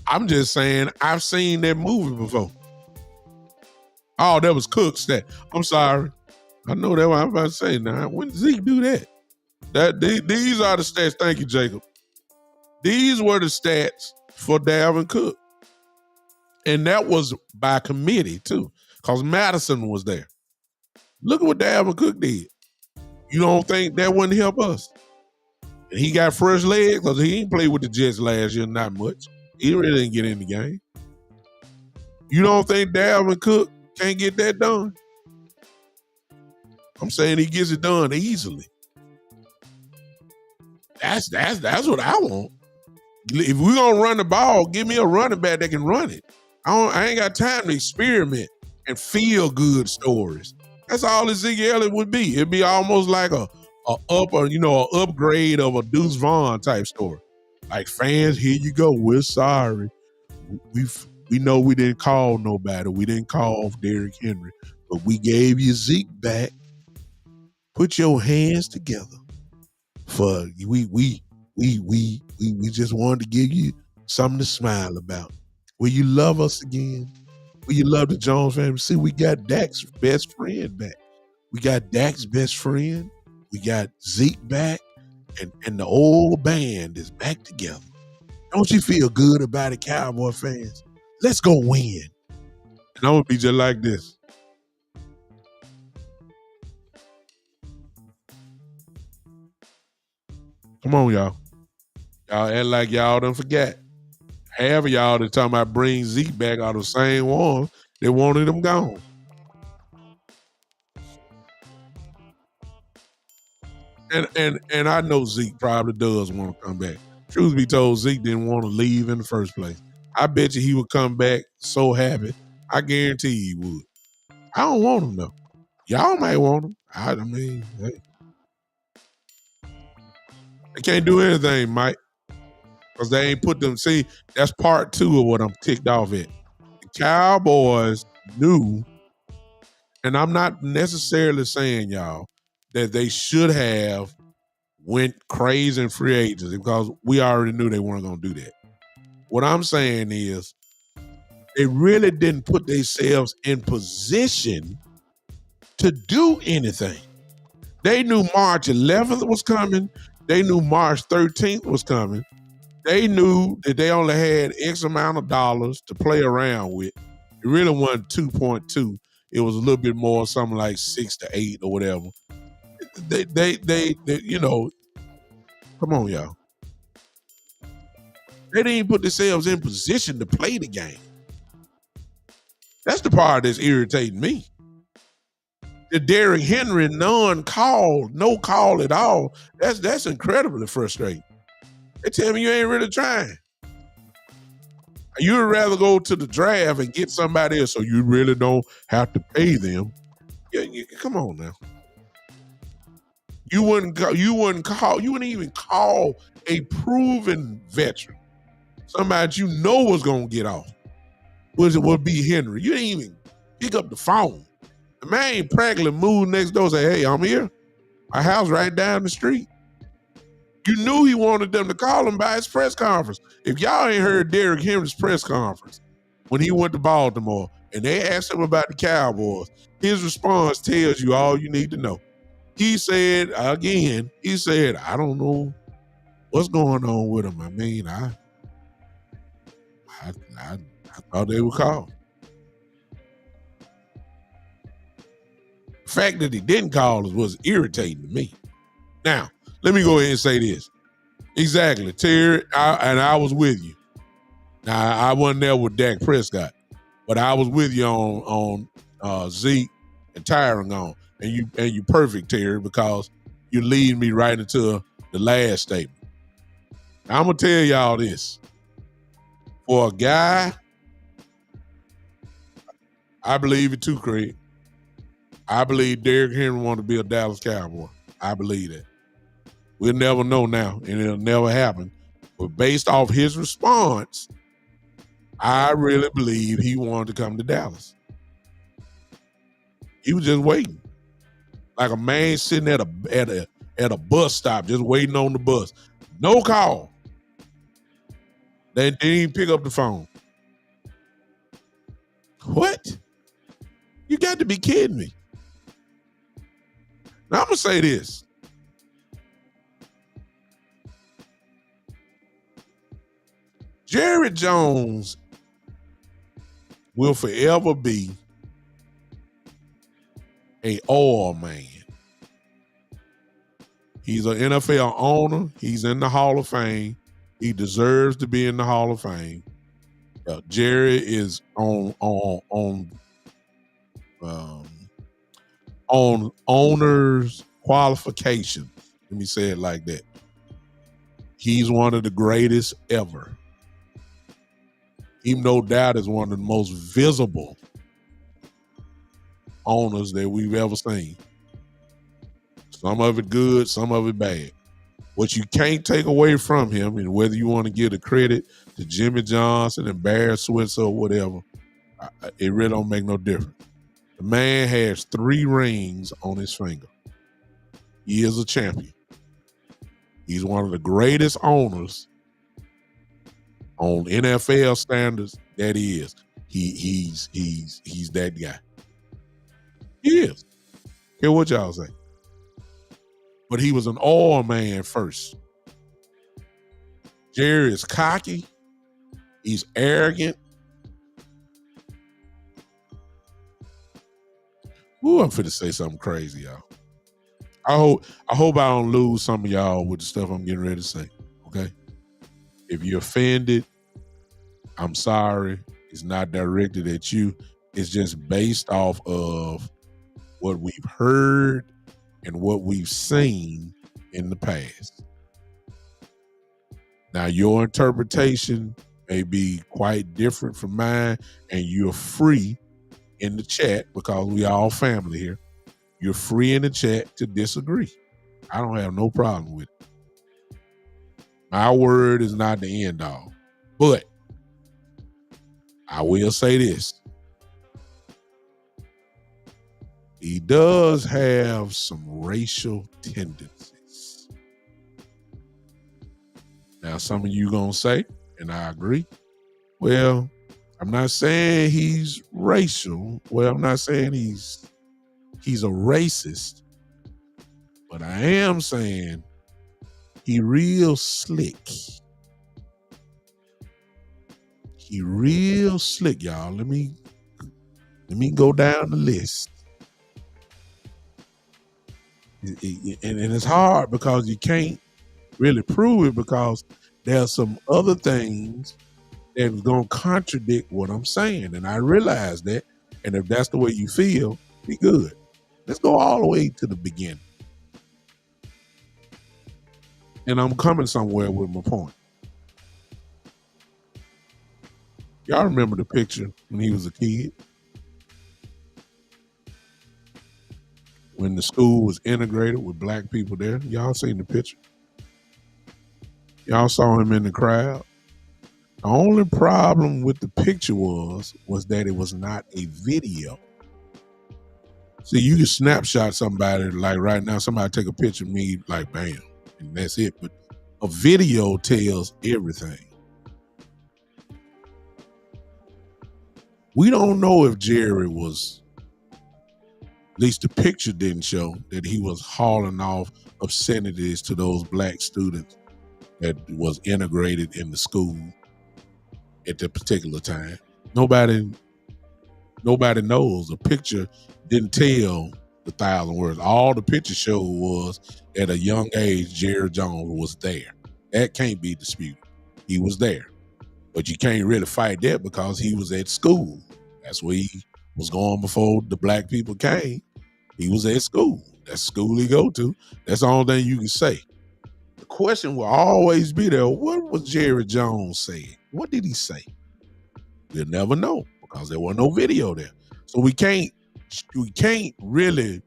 I'm just saying I've seen that movie before. Oh, that was Cook's stat. I'm sorry. I know that what I'm about to say now. When did Zeke do that? These are the stats. Thank you, Jacob. These were the stats for Dalvin Cook. And that was by committee, too, because Madison was there. Look at what Dalvin Cook did. You don't think that wouldn't help us? And he got fresh legs because he ain't played with the Jets last year, not much. He really didn't get in the game. You don't think Dalvin Cook can't get that done? I'm saying he gets it done easily. That's what I want. If we're gonna run the ball, give me a running back that can run it. I ain't got time to experiment and feel good stories. That's all Ezekiel Elliott would be. It'd be almost like a upgrade of a Deuce Vaughn type story. Like, fans, here you go. We're sorry. We know we didn't call nobody. We didn't call Derrick Henry, but we gave you Zeke back. Put your hands together. For we just wanted to give you something to smile about. Will you love us again? Will you love the Jones family? See, we got Dak's best friend back. We got Dak's best friend. We got Zeke back. And the old band is back together. Don't you feel good about it, Cowboy fans? Let's go win. And I'm going to be just like this. Come on, y'all. Y'all act like y'all done forgot. Half of y'all that talking about bring Zeke back are the same ones that wanted him gone. And I know Zeke probably does want to come back. Truth be told, Zeke didn't want to leave in the first place. I bet you he would come back so happy. I guarantee he would. I don't want him though. Y'all might want him. I mean, hey. They can't do anything, Mike. Because they ain't put them. See, that's part 2 of what I'm ticked off at. The Cowboys knew, and I'm not necessarily saying, y'all, that they should have went crazy in free agency because we already knew they weren't going to do that. What I'm saying is They really didn't put themselves in position to do anything. They knew March 11th was coming. They knew March 13th was coming. They knew that they only had X amount of dollars to play around with. It really wasn't 2.2. It was a little bit more, something like 6 to 8 or whatever. They you know, come on, y'all. They didn't even put themselves in position to play the game. That's the part that's irritating me. The Derrick Henry non-call, no call at all, that's incredibly frustrating. They tell me you ain't really trying. You would rather go to the draft and get somebody else so you really don't have to pay them. Come on now. You wouldn't even call a proven veteran. Somebody you know was gonna get off. Would be Henry. You didn't even pick up the phone. The man ain't practically moved next door and say, hey, I'm here. My house right down the street. You knew he wanted them to call him by his press conference. If y'all ain't heard Derrick Henry's press conference when he went to Baltimore and they asked him about the Cowboys, his response tells you all you need to know. He said, again, I don't know what's going on with him. I mean, I thought they would call. The fact that he didn't call was irritating to me. Now, let me go ahead and say this. Exactly. Terry, I was with you. Now, I wasn't there with Dak Prescott, but I was with you on Zeke and Tyron on. And you perfect, Terry, because you lead me right into the last statement. Now, I'm going to tell y'all this. For a guy, I believe it too, Craig. I believe Derrick Henry wanted to be a Dallas Cowboy. I believe that. We'll never know now, and it'll never happen. But based off his response, I really believe he wanted to come to Dallas. He was just waiting. Like a man sitting at a bus stop, just waiting on the bus. No call. They didn't even pick up the phone. What? You got to be kidding me. Now, I'm going to say this. Jerry Jones will forever be an oil man. He's an NFL owner. He's in the Hall of Fame. He deserves to be in the Hall of Fame. Jerry is on owner's qualifications. Let me say it like that. He's one of the greatest ever. He no doubt is one of the most visible owners that we've ever seen. Some of it good, some of it bad. What you can't take away from him, and whether you want to give the credit to Jimmy Johnson and Barry Switzer or whatever, it really don't make no difference. The man has 3 rings on his finger. He is a champion. He's one of the greatest owners on NFL standards that he is. He's that guy. He is. Care what y'all say. But he was an oil man first. Jerry is cocky. He's arrogant. Ooh, I'm finna say something crazy, y'all. I hope I don't lose some of y'all with the stuff I'm getting ready to say. Okay? If you're offended, I'm sorry. It's not directed at you. It's just based off of what we've heard and what we've seen in the past. Now, your interpretation may be quite different from mine, and you're free in the chat, because we all family here. You're free in the chat to disagree. I don't have no problem with it. My word is not the end all. But I will say this. He does have some racial tendencies. Now, some of you gonna say, and I agree, well, I'm not saying he's racial. Well, I'm not saying he's a racist, but I am saying he real slick. He real slick, y'all. Let me go down the list. And it's hard because you can't really prove it because there's some other things that's going to contradict what I'm saying. And I realize that. And if that's the way you feel, be good. Let's go all the way to the beginning. And I'm coming somewhere with my point. Y'all remember the picture when he was a kid? When the school was integrated with black people there. Y'all seen the picture? Y'all saw him in the crowd? The only problem with the picture was that it was not a video. See, you can snapshot somebody, like right now, somebody take a picture of me, like bam, and that's it. But a video tells everything. We don't know if Jerry was, at least the picture didn't show, that he was hauling off obscenities to those black students that was integrated in the school at that particular time. Nobody knows. The picture didn't tell the 1,000 words. All the picture showed was at a young age, Jerry Jones was there. That can't be disputed. He was there. But you can't really fight that because he was at school. That's where he was going before the black people came. He was at school. That's school he go to. That's the only thing you can say. The question will always be there, what was Jerry Jones saying? What did he say? We'll never know because there was no video there. So we can't really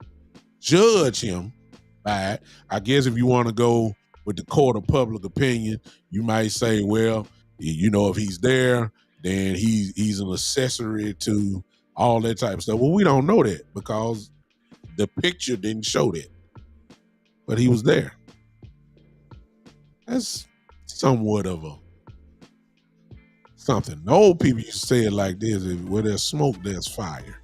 judge him by it. I guess if you want to go with the court of public opinion, you might say, well, you know, if he's there, then he's an accessory to all that type of stuff. Well, we don't know that because the picture didn't show that. But he was there. That's somewhat of something. The old people used to say it like this: where there's smoke, there's fire.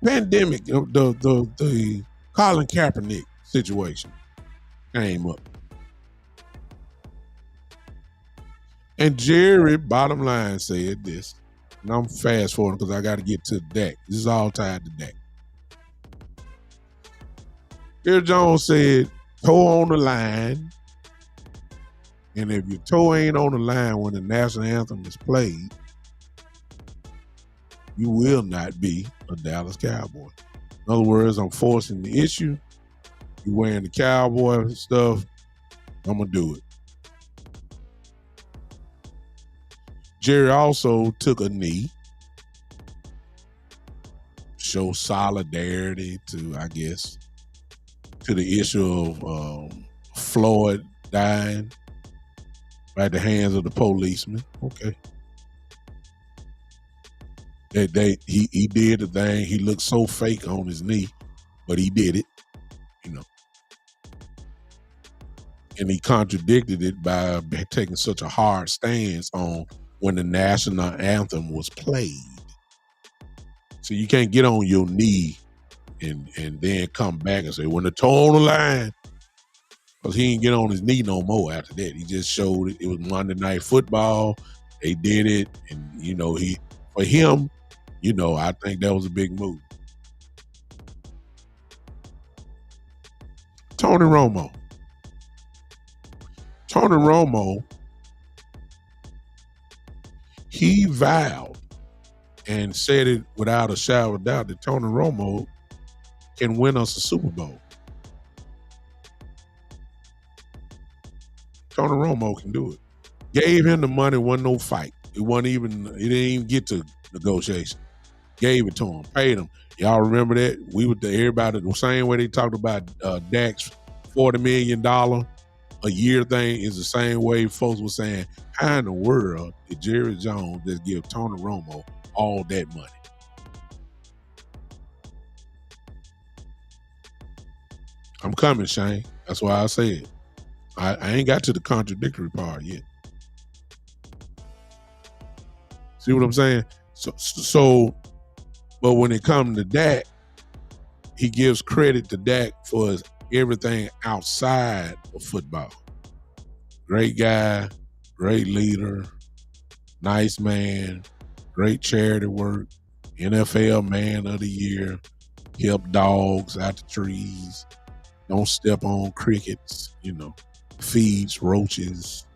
Pandemic, the Colin Kaepernick situation came up. And Jerry, bottom line, said this, and I'm fast forwarding because I got to get to Dak. This is all tied to Dak. Jerry Jones said, toe on the line, and if your toe ain't on the line when the national anthem is played, you will not be a Dallas Cowboy. In other words, I'm forcing the issue. You wearing the Cowboy stuff, I'm going to do it. Jerry also took a knee, show solidarity to, I guess, to the issue of Floyd dying by the hands of the policeman. Okay. He did the thing. He looked so fake on his knee, but he did it, you know. And he contradicted it by taking such a hard stance on when the national anthem was played. So you can't get on your knee and then come back and say, when the toe on the line, because he didn't get on his knee no more after that. He just showed it. It was Monday Night Football. They did it. And, you know, for him, you know, I think that was a big move. Tony Romo. He vowed and said it without a shadow of doubt that Tony Romo can win us a Super Bowl. Tony Romo can do it. Gave him the money, wasn't no fight. It didn't even get to negotiation. Gave it to him, paid him. Y'all remember that? Everybody, the same way they talked about Dak's $40 million a year thing is the same way folks were saying, how in the world did Jerry Jones just give Tony Romo all that money? I'm coming, Shane. That's why I said I ain't got to the contradictory part yet. See what I'm saying? So, but when it comes to Dak, he gives credit to Dak for everything outside of football. Great guy, great leader, nice man, great charity work, NFL Man of the Year, help dogs out the trees, don't step on crickets, feeds roaches,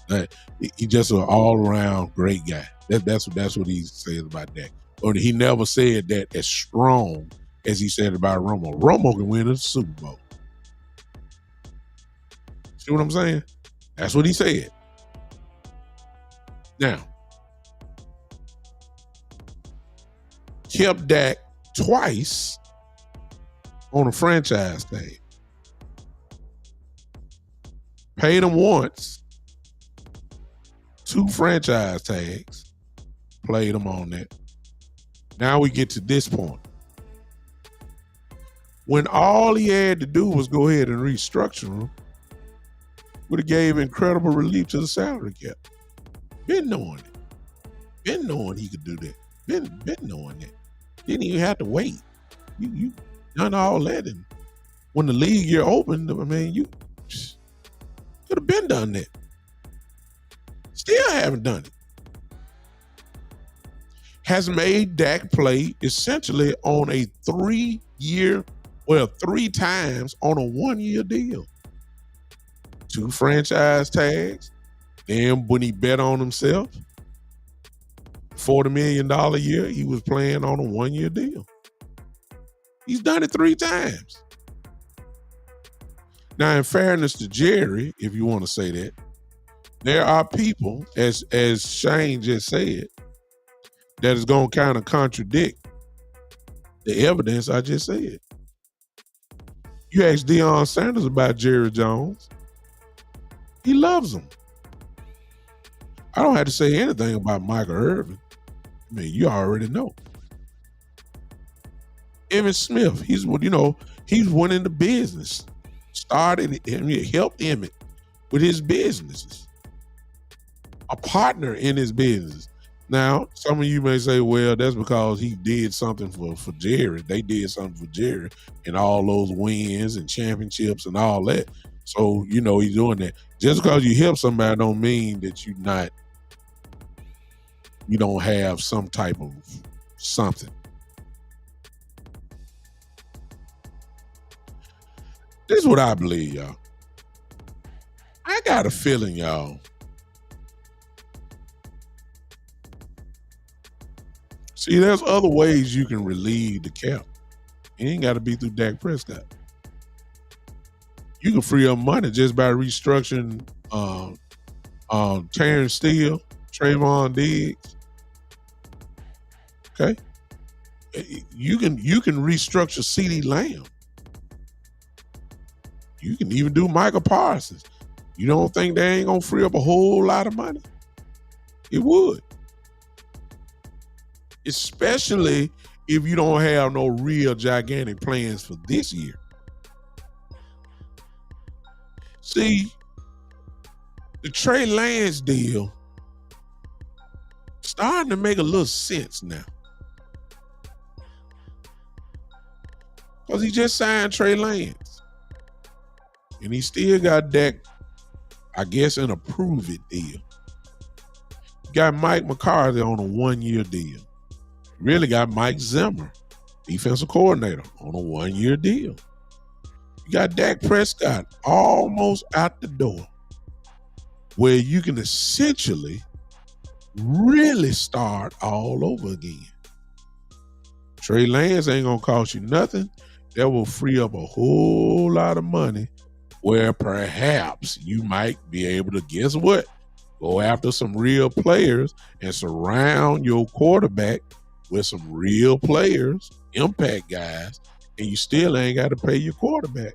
that he just an all-around great guy. That's what he says about Dak. But he never said that as strong as he said about Romo. Romo can win a Super Bowl. See what I'm saying? That's what he said. Now, kept Dak twice on a franchise tag. Paid him once, 2 franchise tags, played him on that. Now we get to this point. When all he had to do was go ahead and restructure him, would have gave incredible relief to the salary cap. Been knowing it. Been knowing he could do that. Been knowing that. Didn't even have to wait. You done all that, and when the league year opened, you could have been done that. Still haven't done it. Has made Dak play essentially on a 3 times on a 1-year deal. 2 franchise tags. Then when he bet on himself, $40 million a year, he was playing on a 1-year deal. He's done it 3 times. Now, in fairness to Jerry, if you want to say that, there are people, as Shane just said, that is going to kind of contradict the evidence I just said. You ask Deion Sanders about Jerry Jones, he loves him. I don't have to say anything about Michael Irvin. You already know. Emmitt Smith, he's winning the business. Helped Emmitt with his businesses. A partner in his business. Now, some of you may say, well, that's because he did something for Jerry. They did something for Jerry and all those wins and championships and all that. So, he's doing that. Just because you help somebody don't mean that you don't have some type of something. This is what I believe, y'all. I got a feeling, y'all. See, there's other ways you can relieve the cap. It ain't got to be through Dak Prescott. You can free up money just by restructuring Terrence Steele, Trayvon Diggs. Okay? You can restructure CeeDee Lamb. You can even do Michael Parsons. You don't think they ain't gonna free up a whole lot of money? It would. Especially if you don't have no real gigantic plans for this year. See, the Trey Lance deal starting to make a little sense now. Because he just signed Trey Lance. And he still got Dak, I guess, an approve-it deal. Got Mike McCarthy on a 1-year deal. Really got Mike Zimmer, defensive coordinator, on a 1-year deal. You got Dak Prescott almost out the door, where you can essentially really start all over again. Trey Lance ain't gonna cost you nothing. That will free up a whole lot of money, where perhaps you might be able to, guess what? Go after some real players and surround your quarterback with some real players, impact guys, and you still ain't got to pay your quarterback.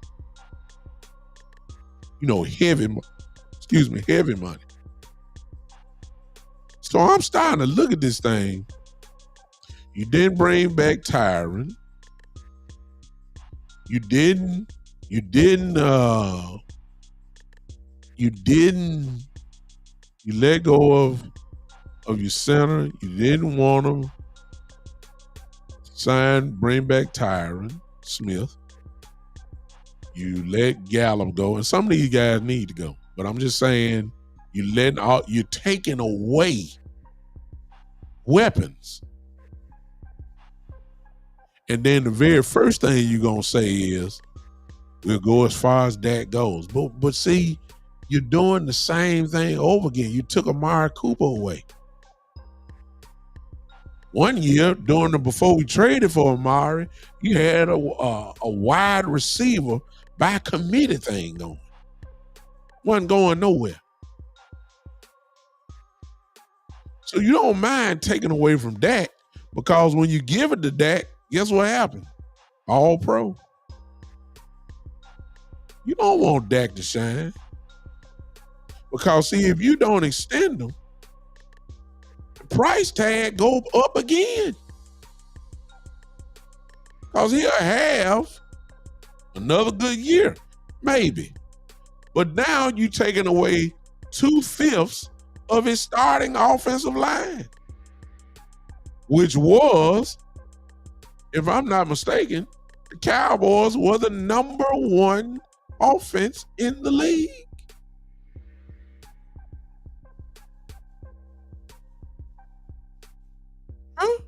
Heavy money. So I'm starting to look at this thing. You didn't bring back Tyron. You let go of of your center. You didn't want to bring back Tyron Smith. You let Gallup go, and some of these guys need to go. But I'm just saying, you're taking away weapons. And then the very first thing you're going to say is, we'll go as far as that goes. But see, you're doing the same thing over again. You took Amari Cooper away. One year, before we traded for Amari, you had a wide receiver by committee thing going. Wasn't going nowhere. So you don't mind taking away from Dak, because when you give it to Dak, guess what happened? All pro. You don't want Dak to shine. Because see, if you don't extend him, the price tag go up again. Because he'll have another good year, maybe. But now you're taking away 2/5 of his starting offensive line, which was, if I'm not mistaken, the Cowboys were the number 1 offense in the league. Huh?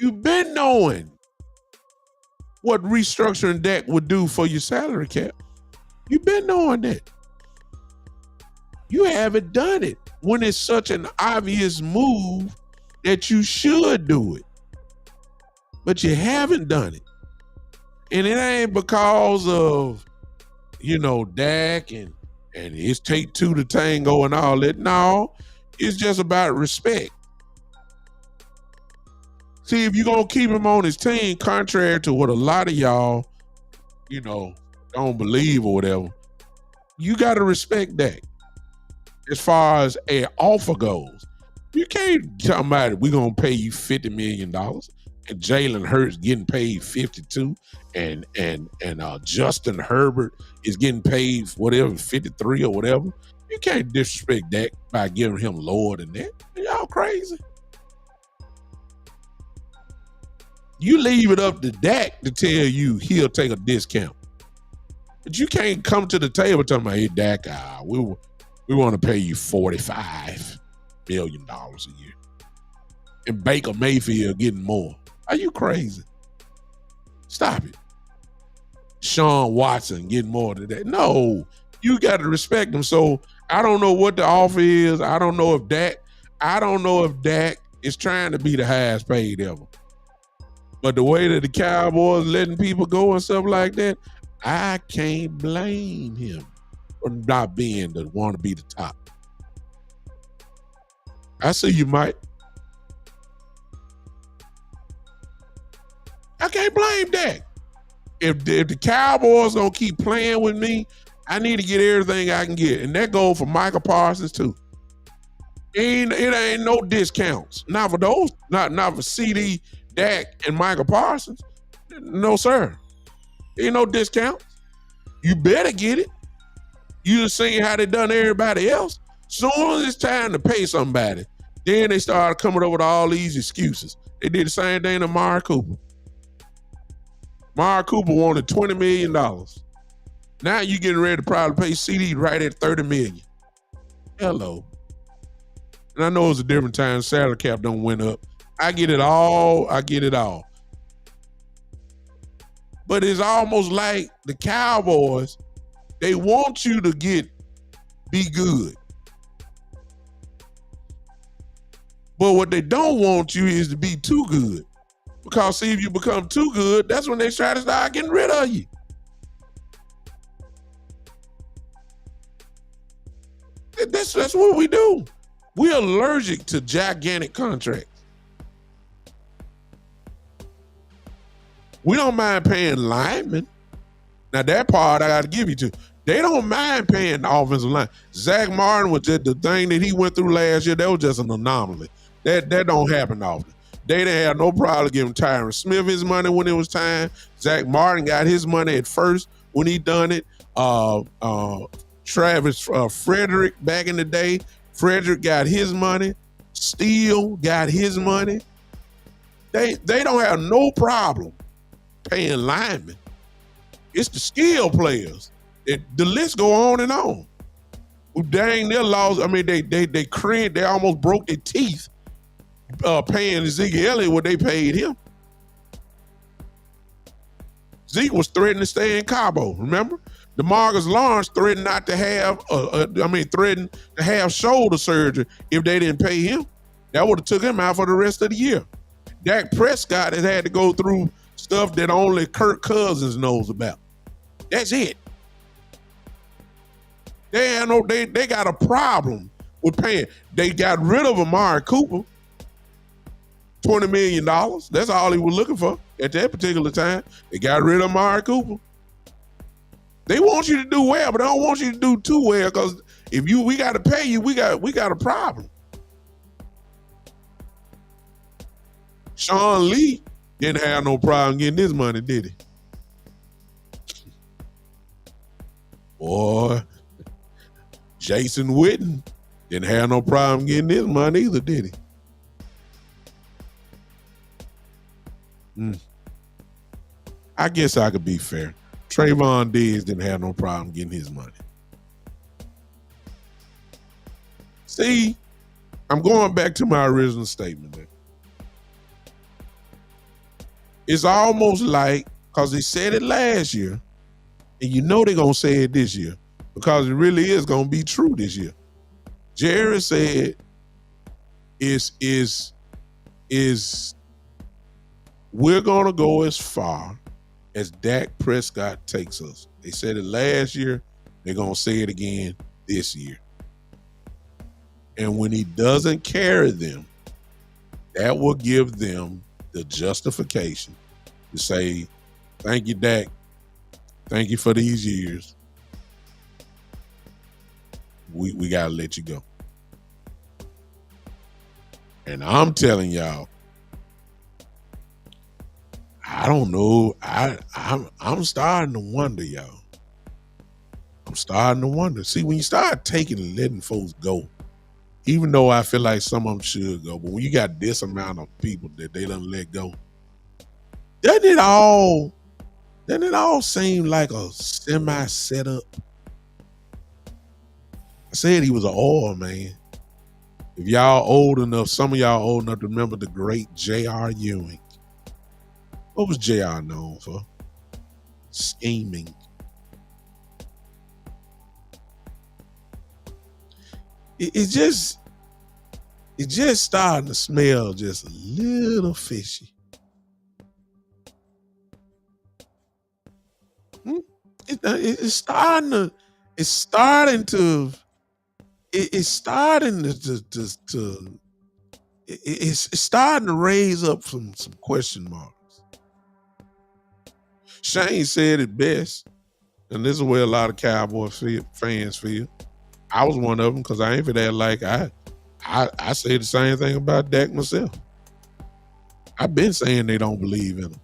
You've been knowing what restructuring Dak would do for your salary cap. You've been knowing that. You haven't done it when it's such an obvious move that you should do it. But you haven't done it. And it ain't because of, Dak and it's take two to tango and all that. No, it's just about respect. See, if you're going to keep him on his team, contrary to what a lot of y'all, don't believe or whatever, you got to respect that. As far as an offer goes, you can't tell somebody we're going to pay you $50 million and Jalen Hurts getting paid 52 and Justin Herbert is getting paid whatever, 53 or whatever. You can't disrespect that by giving him lower than that. Y'all crazy. You leave it up to Dak to tell you he'll take a discount. But you can't come to the table talking about, hey, Dak, we want to pay you $45 million a year. And Baker Mayfield getting more. Are you crazy? Stop it. Sean Watson getting more than that. No, you got to respect them. So I don't know what the offer is. I don't know if Dak is trying to be the highest paid ever. But the way that the Cowboys letting people go and stuff like that, I can't blame him for not being the want to be the top. I see you, Mike. I can't blame Dak. If the Cowboys gonna keep playing with me, I need to get everything I can get, and that goes for Michael Parsons too. It ain't no discounts. Not for those. Not for CD, Dak, and Michael Parsons. No, sir. Ain't no discounts. You better get it. You just seen how they done everybody else. Soon as it's time to pay somebody, then they started coming up with all these excuses. They did the same thing to Amari Cooper. Amari Cooper wanted $20 million. Now you getting ready to probably pay CD right at $30 million. Hello. And I know it's a different time. Salary cap don't went up. I get it all. But it's almost like the Cowboys, they want you to be good. But what they don't want you is to be too good. Because see, if you become too good, that's when they try to start getting rid of you. That's what we do. We're allergic to gigantic contracts. We don't mind paying linemen. Now that part I got to give you to. They don't mind paying the offensive line. Zach Martin was just the thing that he went through last year. That was just an anomaly. That don't happen often. They didn't have no problem giving Tyron Smith his money when it was time. Zach Martin got his money at first when he done it. Travis Frederick back in the day. Frederick got his money. Steele got his money. They don't have no problem paying linemen. It's the skill players. The list go on and on. Who dang near lost. I mean, they almost broke their teeth paying Zeke Elliott what they paid him. Zeke was threatening to stay in Cabo, remember? DeMarcus Lawrence threatened not to have, threatened to have shoulder surgery if they didn't pay him. That would have took him out for the rest of the year. Dak Prescott has had to go through stuff that only Kirk Cousins knows about. That's it. They got a problem with paying. They got rid of Amari Cooper, $20 million. That's all he was looking for at that particular time. They got rid of Amari Cooper. They want you to do well, but they don't want you to do too well, because if we got to pay you, we got a problem. Sean Lee didn't have no problem getting his money, did he? Boy, Jason Witten didn't have no problem getting his money either, did he? I guess I could be fair. Trayvon Diggs didn't have no problem getting his money. See, I'm going back to my original statement there. It's almost like, because they said it last year, and you know they're going to say it this year, because it really is going to be true this year. Jerry said, we're going to go as far as Dak Prescott takes us. They said it last year. They're going to say it again this year. And when he doesn't carry them, that will give them the justification to say, thank you, Dak. Thank you for these years. We got to let you go. And I'm telling y'all, I don't know. I'm starting to wonder, y'all. I'm starting to wonder. See, when you start taking and letting folks go, even though I feel like some of them should go, but when you got this amount of people that they don't let go, doesn't it all seem like a semi-setup? I said he was an oil man. If y'all old enough, some of y'all old enough to remember the great J.R. Ewing. What was J.R. known for? Scheming. It's just starting to smell just a little fishy. It's starting to raise up some question marks. Shane said it best, and this is where a lot of Cowboy fans feel. I was one of them, because I ain't for that. Like I say the same thing about Dak myself. I've been saying they don't believe in him.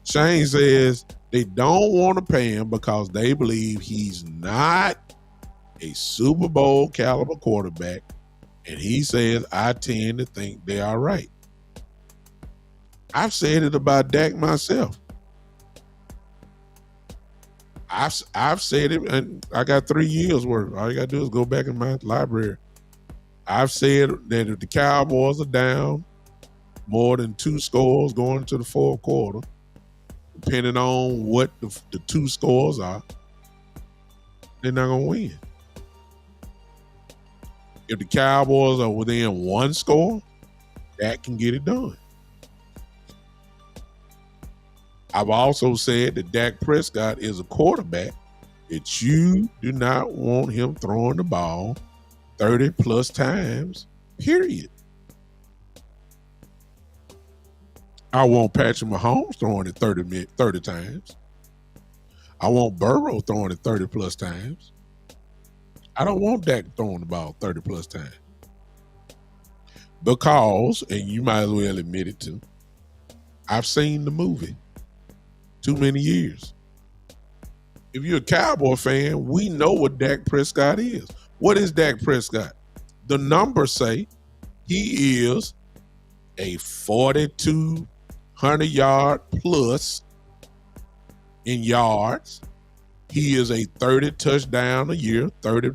Shane says they don't want to pay him because they believe he's not a Super Bowl caliber quarterback, and he says I tend to think they are right. I've said it about Dak myself. I've said it, and I got 3 years worth. All you gotta do is go back in my library. I've said that if the Cowboys are down more than 2 scores going into the fourth quarter, depending on what the 2 scores are, they're not gonna win. If the Cowboys are within 1 score, that can get it done. I've also said that Dak Prescott is a quarterback that you do not want him throwing the ball 30 plus times, period. I want Patrick Mahomes throwing it 30 times. I want Burrow throwing it 30 plus times. I don't want Dak throwing the ball 30 plus times. Because, and you might as well admit it too, I've seen the movie too many years. if you're a Cowboy fan, we know what Dak Prescott is. What is Dak Prescott? The numbers say he is a 4,200-yard plus in yards. He is a 30 touchdown a year, 30,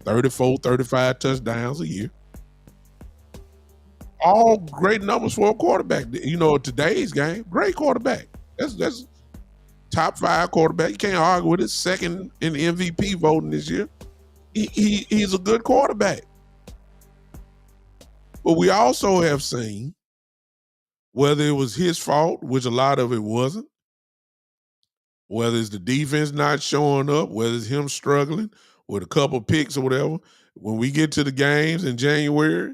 34, 35 touchdowns a year. All great numbers for a quarterback. You know, today's game, great quarterback. That's top 5 quarterback. You can't argue with it. Second in MVP voting this year. He's a good quarterback. But we also have seen, whether it was his fault, which a lot of it wasn't, whether it's the defense not showing up, whether it's him struggling with a couple picks or whatever, when we get to the games in January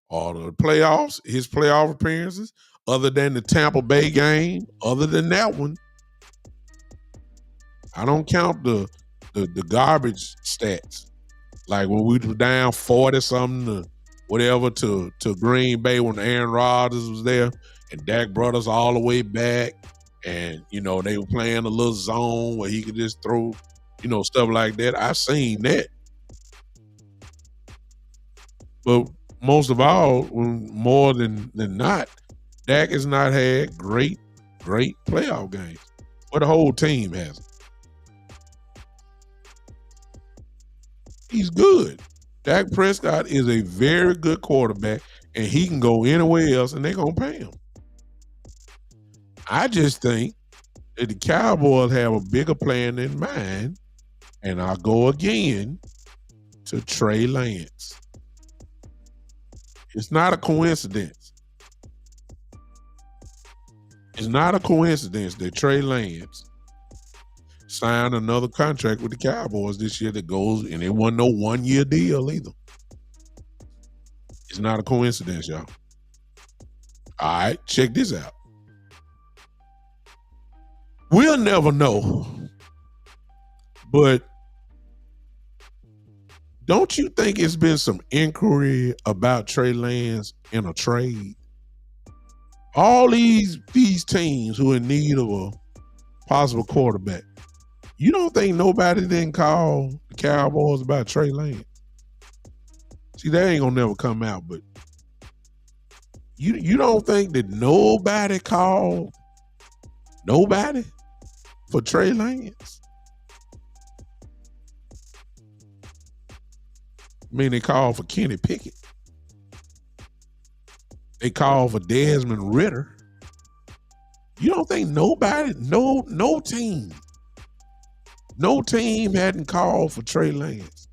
or the playoffs, his playoff appearances, other than the Tampa Bay game, other than that one, I don't count the garbage stats. Like when we were down 40-something to whatever to Green Bay when Aaron Rodgers was there and Dak brought us all the way back. And, you know, they were playing a little zone where he could just throw, you know, stuff like that. I've seen that. But most of all, more than not, Dak has not had great playoff games. But the whole team hasn't. He's good. Dak Prescott is a very good quarterback, and he can go anywhere else, and they're going to pay him. I just think that the Cowboys have a bigger plan in mind, and I'll go again to Trey Lance. It's not a coincidence. It's not a coincidence that Trey Lance signed another contract with the Cowboys this year that goes, and it wasn't no one-year deal either. It's not a coincidence, y'all. All right, check this out. We'll never know, but don't you think it's been some inquiry about Trey Lance in a trade? All these teams who are in need of a possible quarterback, you don't think nobody didn't call the Cowboys about Trey Lance? See, that ain't gonna never come out, but you don't think that nobody called nobody for Trey Lance? I mean, they called for Kenny Pickett. They called for Desmond Ridder. You don't think nobody, no team hadn't called for Trey Lance?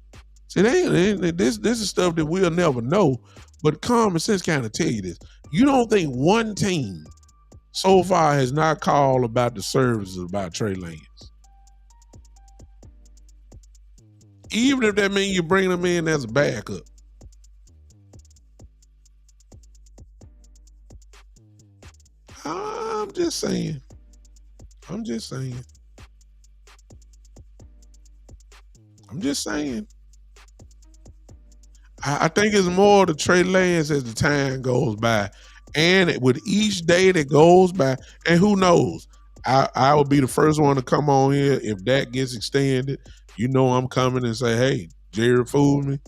See, this is stuff that we'll never know, but common sense kind of tell you this. You don't think one team so far has not called about the services about Trey Lance? Even if that means you bring them in as a backup. I'm just saying. I think it's more the Trey Lance as the time goes by. And with each day that goes by, and who knows, I will be the first one to come on here if that gets extended. You know I'm coming and say, hey, Jerry fooled me.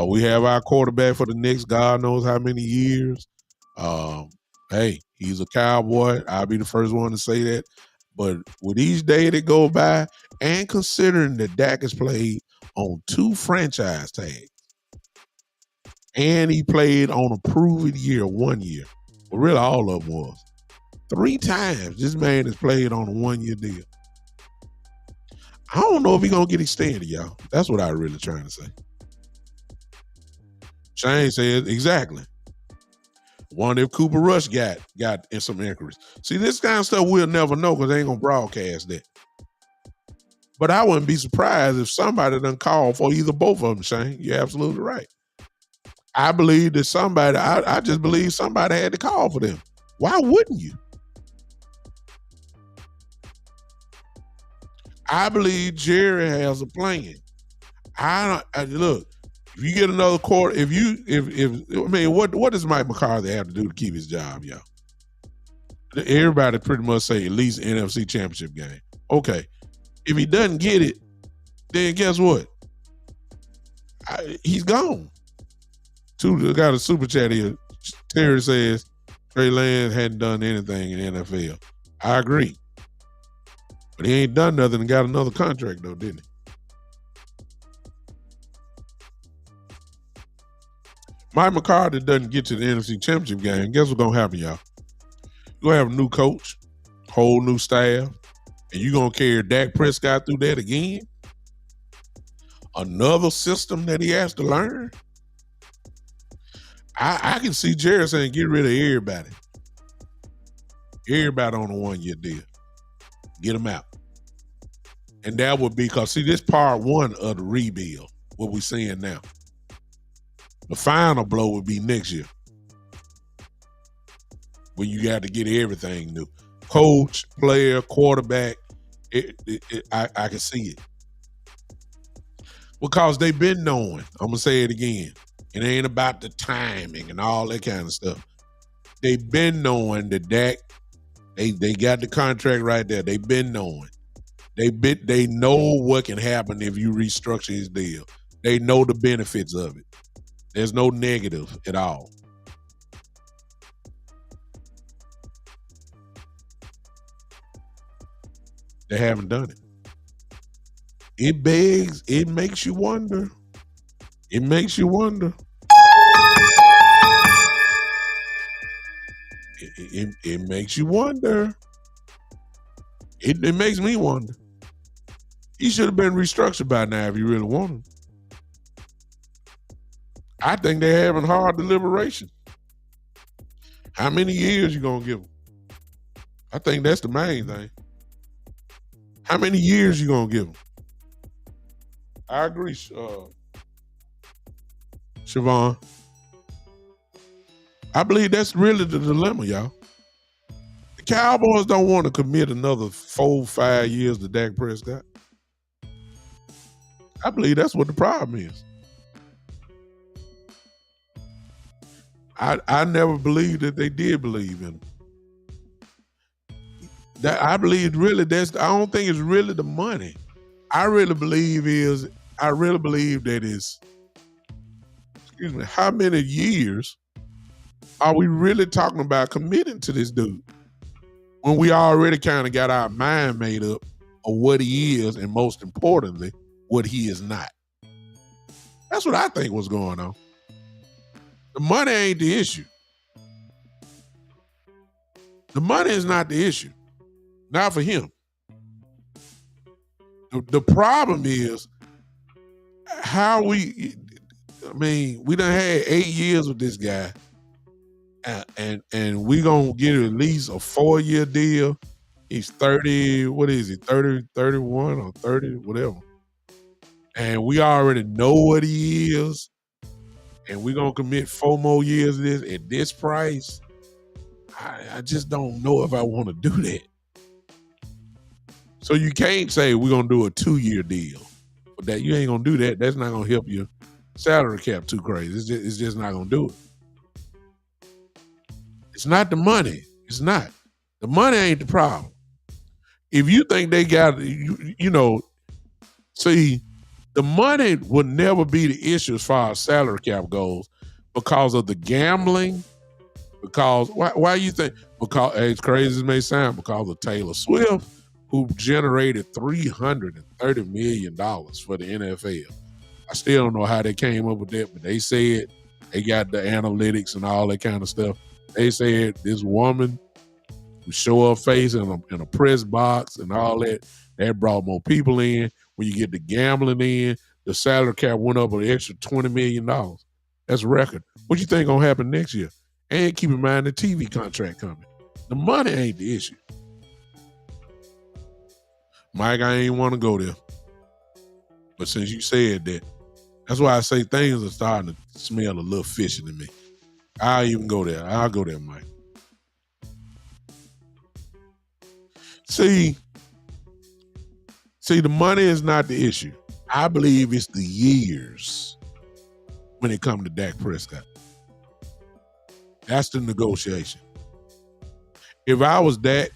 We have our quarterback for the next God knows how many years. Hey, he's a Cowboy. I'll be the first one to say that. But with each day that go by, and considering that Dak has played on 2 franchise tags, and he played on a proven year, 1 year. Well, really all of them was. 3 times this man has played on a 1-year deal. I don't know if he's going to get extended, y'all. That's what I'm really trying to say. Shane said, exactly. Wonder if Cooper Rush got in some inquiries. See, this kind of stuff we'll never know because they ain't going to broadcast that. But I wouldn't be surprised if somebody done called for either both of them, Shane. You're absolutely right. I believe that I just believe somebody had to call for them. Why wouldn't you? I believe Jerry has a plan. Look, if you get another quarter, what does Mike McCarthy have to do to keep his job, y'all? Everybody pretty much say at least NFC Championship game. Okay. If he doesn't get it, then guess what? He's gone. Got a super chat here. Terry says Trey Lance hadn't done anything in the NFL. I agree. But he ain't done nothing and got another contract, though, didn't he? Mike McCarthy doesn't get to the NFC Championship game. Guess what's going to happen, y'all? You're going to have a new coach, whole new staff, and you're going to carry Dak Prescott through that again? Another system that he has to learn? I can see Jerry saying get rid of everybody. Everybody on a 1-year deal. Get them out. And that would be, because see, this part one of the rebuild, what we're seeing now. The final blow would be next year, when you got to get everything new. Coach, player, quarterback, I can see it. Because they've been knowing, I'm going to say it again, it ain't about the timing and all that kind of stuff. They've been knowing that Dak, they got the contract right there. They've been knowing. They know what can happen if you restructure his deal. They know the benefits of it. There's no negative at all. They haven't done it. It makes you wonder. It makes you wonder. It makes you wonder. It makes me wonder. He should have been restructured by now if you really want him. I think they're having hard deliberation. How many years you gonna give him? I think that's the main thing. How many years you gonna give him? I agree, Siobhan. I believe that's really the dilemma, y'all. The Cowboys don't want to commit another 4-5 years to Dak Prescott. I believe that's what the problem is. I never believed that they did believe in him. That I believe really I don't think it's really the money. I really believe that it's, how many years are we really talking about committing to this dude when we already kind of got our mind made up of what he is, and most importantly, what he is not? That's what I think was going on. The money ain't the issue. The money is not the issue. Not for him. The problem is how we done had 8 years with this guy, and we gonna get at least a 4-year deal. He's 30, what is he, 30, 31 or 30, whatever. And we already know what he is, and we're gonna commit 4 more years of this at this price. I just don't know if I want to do that. So you can't say we're gonna do a 2-year deal. But that you ain't gonna do that. That's not gonna help your salary cap too crazy. It's just not gonna do it. It's not the money. It's not. The money ain't the problem. If you think they got, see, the money would never be the issue as far as salary cap goes, because of the gambling. Because why you think? Because, as crazy as it may sound, because of Taylor Swift, who generated $330 million for the NFL. I still don't know how they came up with that, but they said they got the analytics and all that kind of stuff. They said this woman who show her face in a press box and all that brought more people in. When you get the gambling in, the salary cap went up an extra $20 million. That's a record. What you think gonna happen next year? And keep in mind the TV contract coming. The money ain't the issue. Mike, I ain't want to go there. But since you said that, that's why I say things are starting to smell a little fishy to me. I'll even go there. I'll go there, Mike. See, the money is not the issue. I believe it's the years when it comes to Dak Prescott. That's the negotiation. If I was Dak,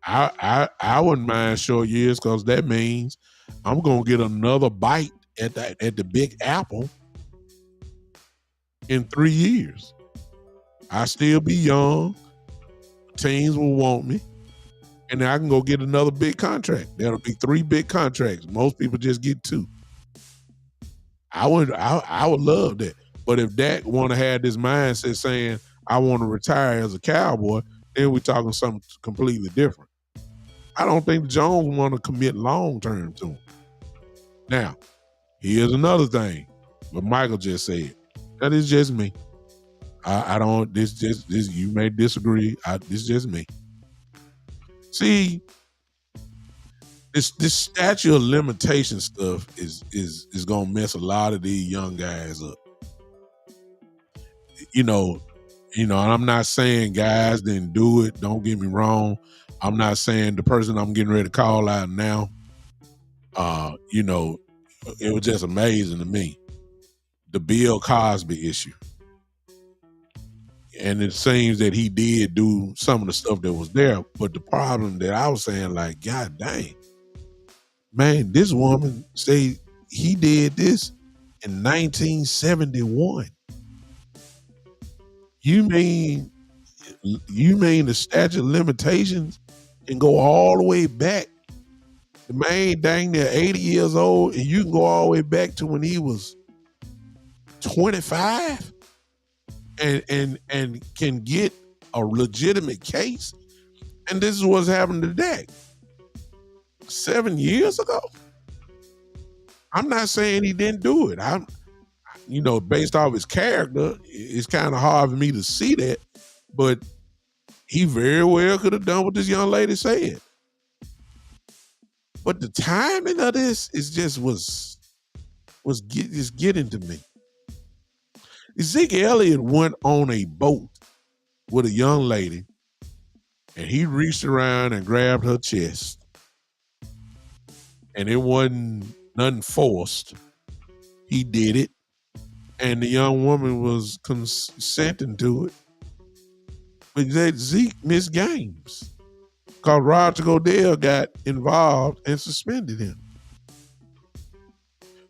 I wouldn't mind short years because that means I'm gonna get another bite at the Big Apple in 3 years. I still be young. Teams will want me, and then I can go get another big contract. That'll be 3 big contracts. Most people just get 2. I would love that. But if Dak want to have this mindset saying I want to retire as a Cowboy, then we're talking something completely different. I don't think Jones want to commit long term to him. Now, here's another thing. What Michael just said. That is just me. I don't. This you may disagree. This is just me. See, this statute of limitation stuff is gonna mess a lot of these young guys up. And I'm not saying guys didn't do it. Don't get me wrong. I'm not saying the person I'm getting ready to call out now. It was just amazing to me. The Bill Cosby issue. And it seems that he did do some of the stuff that was there. But the problem that I was saying, like, God dang, man, this woman say he did this in 1971. You mean the statute of limitations can go all the way back? The man dang near 80 years old, and you can go all the way back to when he was 25 and can get a legitimate case. And this is what's happened today. 7 years ago. I'm not saying he didn't do it. Based off his character, it's kind of hard for me to see that, but he very well could have done what this young lady said. But the timing of this was getting to me. Zeke Elliott went on a boat with a young lady, and he reached around and grabbed her chest, and it wasn't nothing forced. He did it. And the young woman was consenting to it. But that Zeke missed games because Roger Goodell got involved and suspended him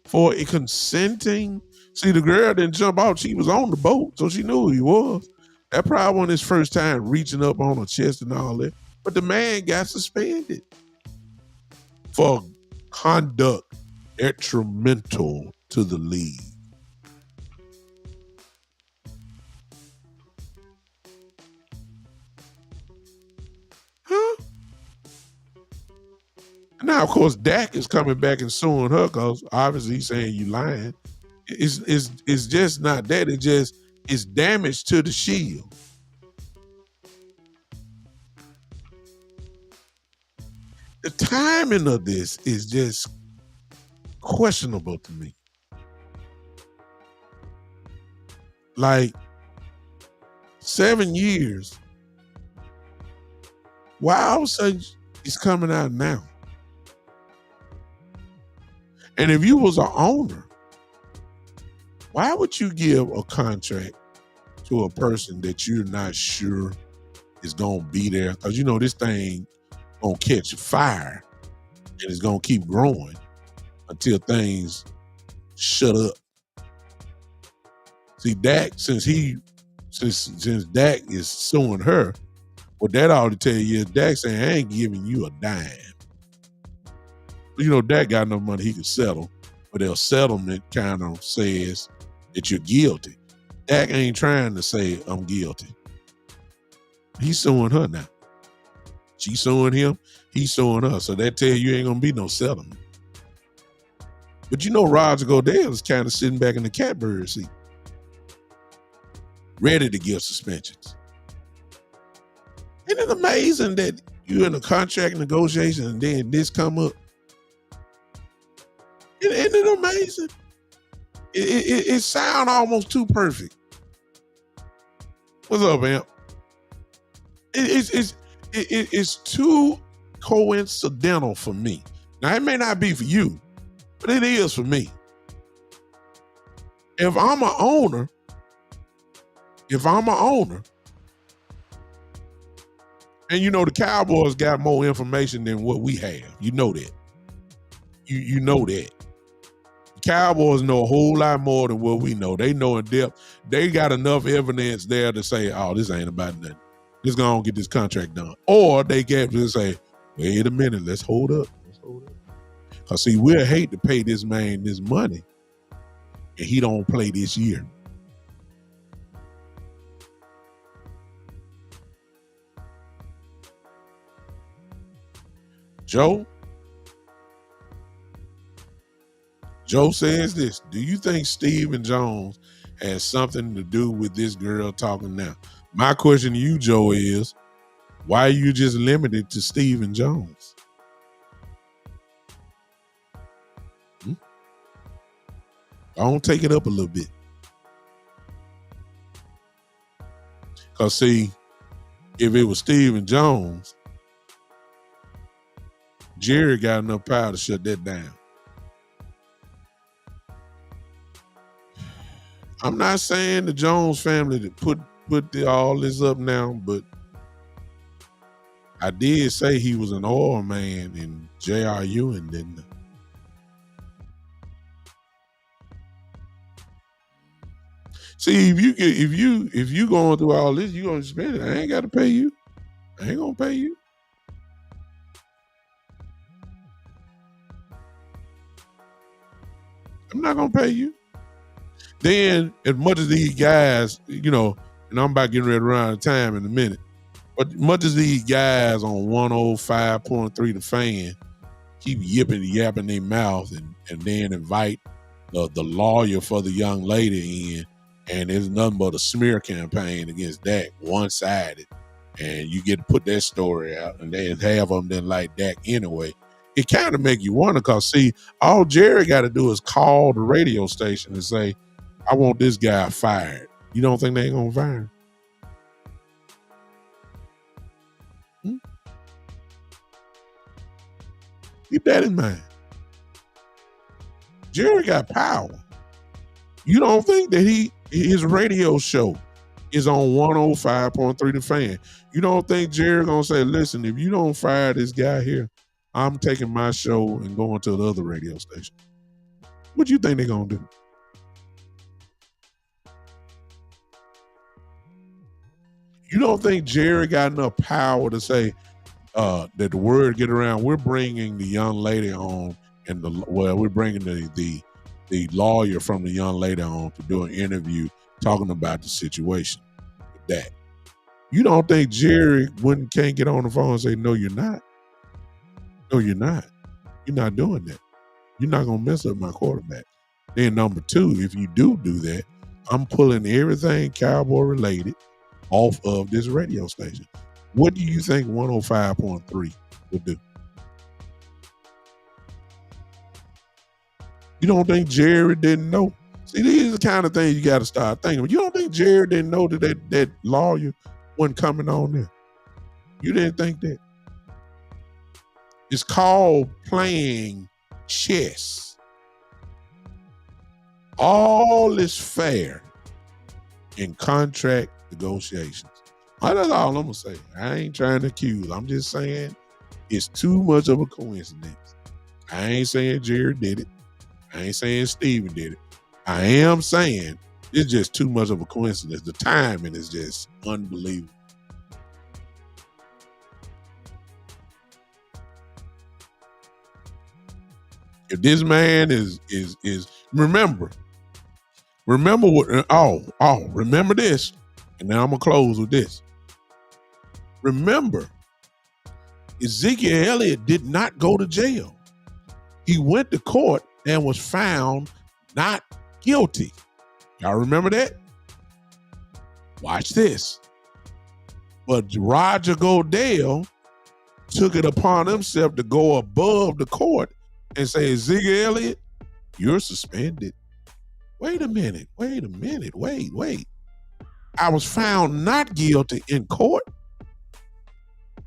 for consenting. See, the girl didn't jump out. She was on the boat, so she knew who he was. That probably wasn't his first time reaching up on her chest and all that. But the man got suspended for conduct detrimental to the league. Now, of course, Dak is coming back and suing her because obviously he's saying you lying. It's just not that. It's damage to the shield. The timing of this is just questionable to me. Like 7 years. Why all of a sudden it's coming out now? And if you was an owner, why would you give a contract to a person that you're not sure is going to be there? Because this thing going to catch fire and it's going to keep growing until things shut up. See, Dak, since Dak is suing her, what that ought to tell you is Dak saying, I ain't giving you a dime. Dak got enough money he could settle, but their settlement kind of says that you're guilty. Dak ain't trying to say I'm guilty. He's suing her now. She's suing him, he's suing her. So that tell you ain't gonna be no settlement. But Roger Goodell is kind of sitting back in the catbird seat, ready to give suspensions. Isn't it amazing that you're in a contract negotiation and then this come up? Isn't it amazing? It sounds almost too perfect. What's up, Amp? It's too coincidental for me. Now, it may not be for you, but it is for me. If I'm an owner, And you know the Cowboys got more information than what we have. You know that. You know that. The Cowboys know a whole lot more than what we know. They know in depth. They got enough evidence there to say, oh, this ain't about nothing. Just go on get this contract done. Or they get to say, wait a minute, let's hold up. Because see, we'll hate to pay this man this money and he don't play this year. Joe says this. Do you think Stephen Jones has something to do with this girl talking now? My question to you, Joe, is why are you just limited to Stephen Jones? I don't take it up a little bit. Because see, if it was Stephen Jones, Jerry got enough power to shut that down. I'm not saying the Jones family to put all this up now, but I did say he was an oil man in J.R. Ewing, didn't I? See, if you going through all this, you gonna spend it. I ain't gotta pay you. I ain't gonna pay you. I'm not gonna pay you. Then, as much as these guys, you know, and I'm about getting ready to run out of time in a minute, but much as these guys on 105.3 The Fan keep yapping their mouth and then invite the lawyer for the young lady in, and there's nothing but a smear campaign against Dak, one-sided, and you get to put that story out, and then half of them didn't like Dak anyway. It kind of make you wonder, because see, all Jerry got to do is call the radio station and say, I want this guy fired. You don't think they ain't gonna fire him? Keep that in mind. Jerry got power. You don't think that his radio show is on 105.3 The Fan? You don't think Jerry gonna say, listen, if you don't fire this guy here, I'm taking my show and going to the other radio station? What do you think they're gonna do? You don't think Jerry got enough power to say that the word get around? We're bringing the young lady on, and we're bringing the lawyer from the young lady on to do an interview talking about the situation with that. You don't think Jerry can't get on the phone and say, no, you're not. No, you're not. You're not doing that. You're not gonna mess up my quarterback. Then number two, if you do that, I'm pulling everything Cowboy related off of this radio station. What do you think 105.3 would do? You don't think Jerry didn't know? See, these are the kind of things you got to start thinking. You don't think Jerry didn't know that lawyer wasn't coming on there? You didn't think that? It's called playing chess. All is fair in contract negotiations. That's all I'm gonna say. I ain't trying to accuse. I'm just saying it's too much of a coincidence. I ain't saying Jerry did it. I ain't saying Steven did it. I am saying it's just too much of a coincidence. The timing is just unbelievable. If this man is remember what remember this, and now I'm gonna close with this. Remember, Ezekiel Elliott did not go to jail. He went to court and was found not guilty. Y'all remember that? Watch this. But Roger Goodell took it upon himself to go above the court and say, Ezekiel Elliott, you're suspended. Wait a minute. Wait. I was found not guilty in court,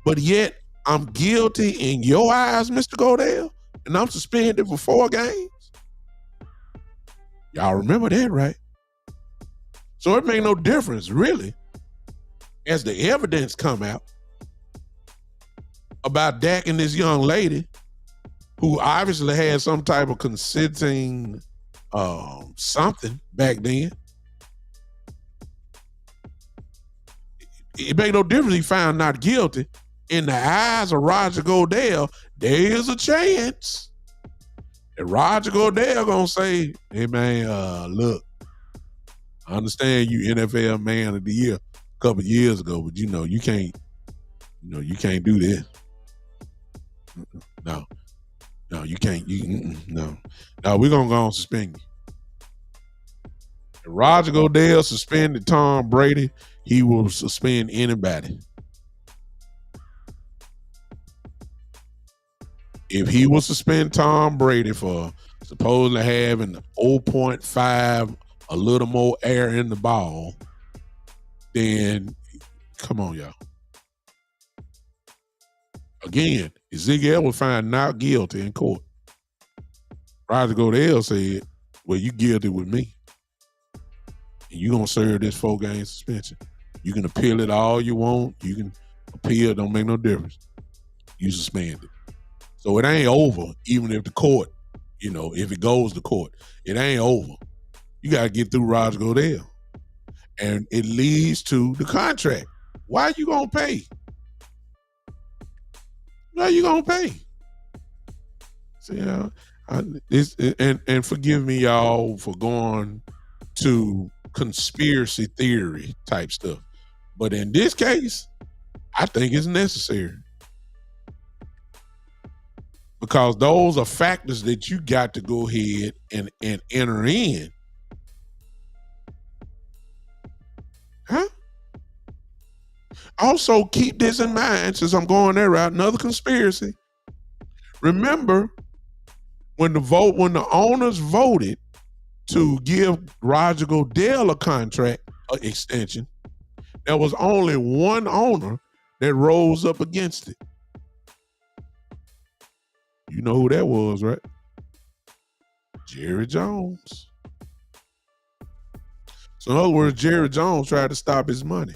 but yet I'm guilty in your eyes, Mr. Goodell, and I'm suspended for 4 games. Y'all remember that, right? So it made no difference, really, as the evidence come out. about Dak and this young lady who obviously had some type of consenting something back then. It made no difference. He found not guilty. In the eyes of Roger Goodell, there is a chance that Roger Goodell gonna say, "Hey man, look, I understand you NFL Man of the Year a couple of years ago, but you can't do this. No, you can't. No, we're gonna go and suspend you." If Roger Goodell suspended Tom Brady, he will suspend anybody. If he will suspend Tom Brady for supposedly having 0.5, a little more air in the ball, then come on, y'all. Again, Ezekiel was found not guilty in court. Roger Goodell said, "Well, you guilty with me. And you're going to serve this 4-game suspension. You can appeal it all you want. You can appeal. Don't make no difference. You suspended." So it ain't over, even if the court, if it goes to court. It ain't over. You got to get through Roger Goodell. And it leads to the contract. Why you going to pay? Why you going to pay? See, and forgive me, y'all, for going to conspiracy theory type stuff. But in this case, I think it's necessary. Because those are factors that you got to go ahead and enter in. Huh? Also, keep this in mind, since I'm going there route, another conspiracy. Remember, when the owners voted to give Roger Goodell a contract extension, there was only one owner that rose up against it. You know who that was, right? Jerry Jones. So in other words, Jerry Jones tried to stop his money.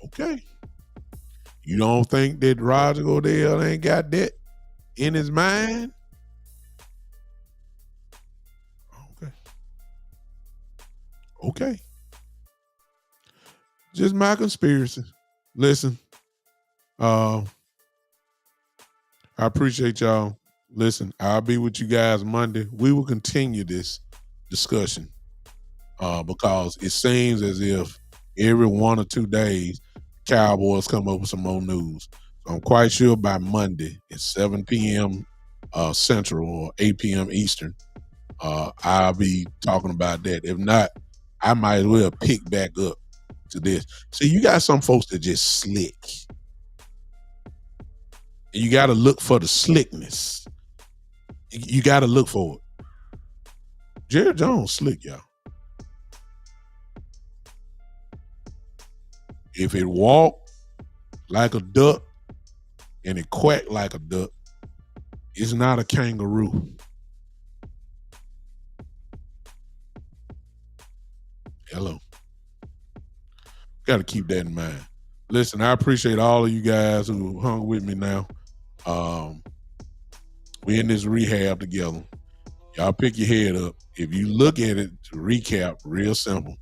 Okay. You don't think that Roger Goodell ain't got that in his mind? Okay. Just my conspiracy. Listen, I appreciate y'all. Listen, I'll be with you guys Monday. We will continue this discussion because it seems as if every 1 or 2 days, Cowboys come up with some more news. So I'm quite sure by Monday at 7 p.m. Central or 8 p.m. Eastern, I'll be talking about that. If not, I might as well pick back up to this. See, you got some folks that just slick. And you got to look for the slickness. You got to look for it. Jerry Jones slick, y'all. If it walk like a duck and it quack like a duck, it's not a kangaroo. Hello. Got to keep that in mind. Listen, I appreciate all of you guys who hung with me now. We in this rehab together. Y'all pick your head up. If you look at it, to recap, real simple.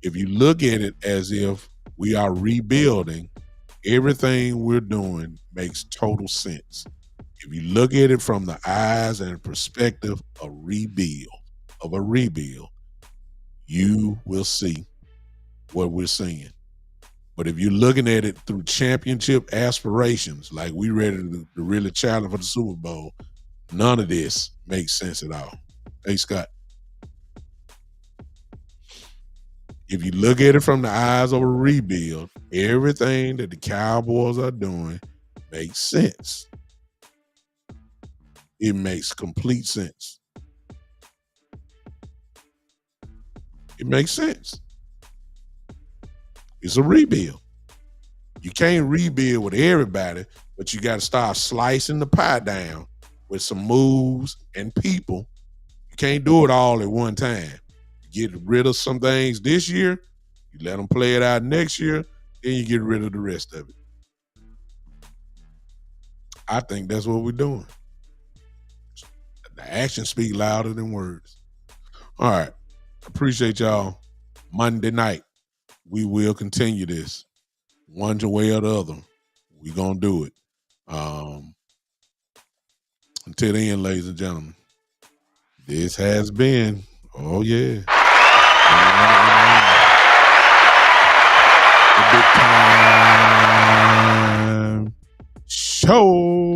If you look at it as if we are rebuilding, everything we're doing makes total sense. If you look at it from the eyes and perspective of a rebuild, you will see what we're seeing. But if you're looking at it through championship aspirations, like we ready to really challenge for the Super Bowl, none of this makes sense at all. Hey, Scott. If you look at it from the eyes of a rebuild, everything that the Cowboys are doing makes sense. It makes complete sense. It makes sense. It's a rebuild. You can't rebuild with everybody, but you got to start slicing the pie down with some moves and people. You can't do it all at one time. Get rid of some things this year, You let them play it out next year, then you get rid of the rest of it. I think that's what we're doing. The actions speak louder than words. All right. Appreciate y'all. Monday night, we will continue this. One way or the other. We're going to do it. Until then, ladies and gentlemen, this has been, oh yeah, the Big Time Show.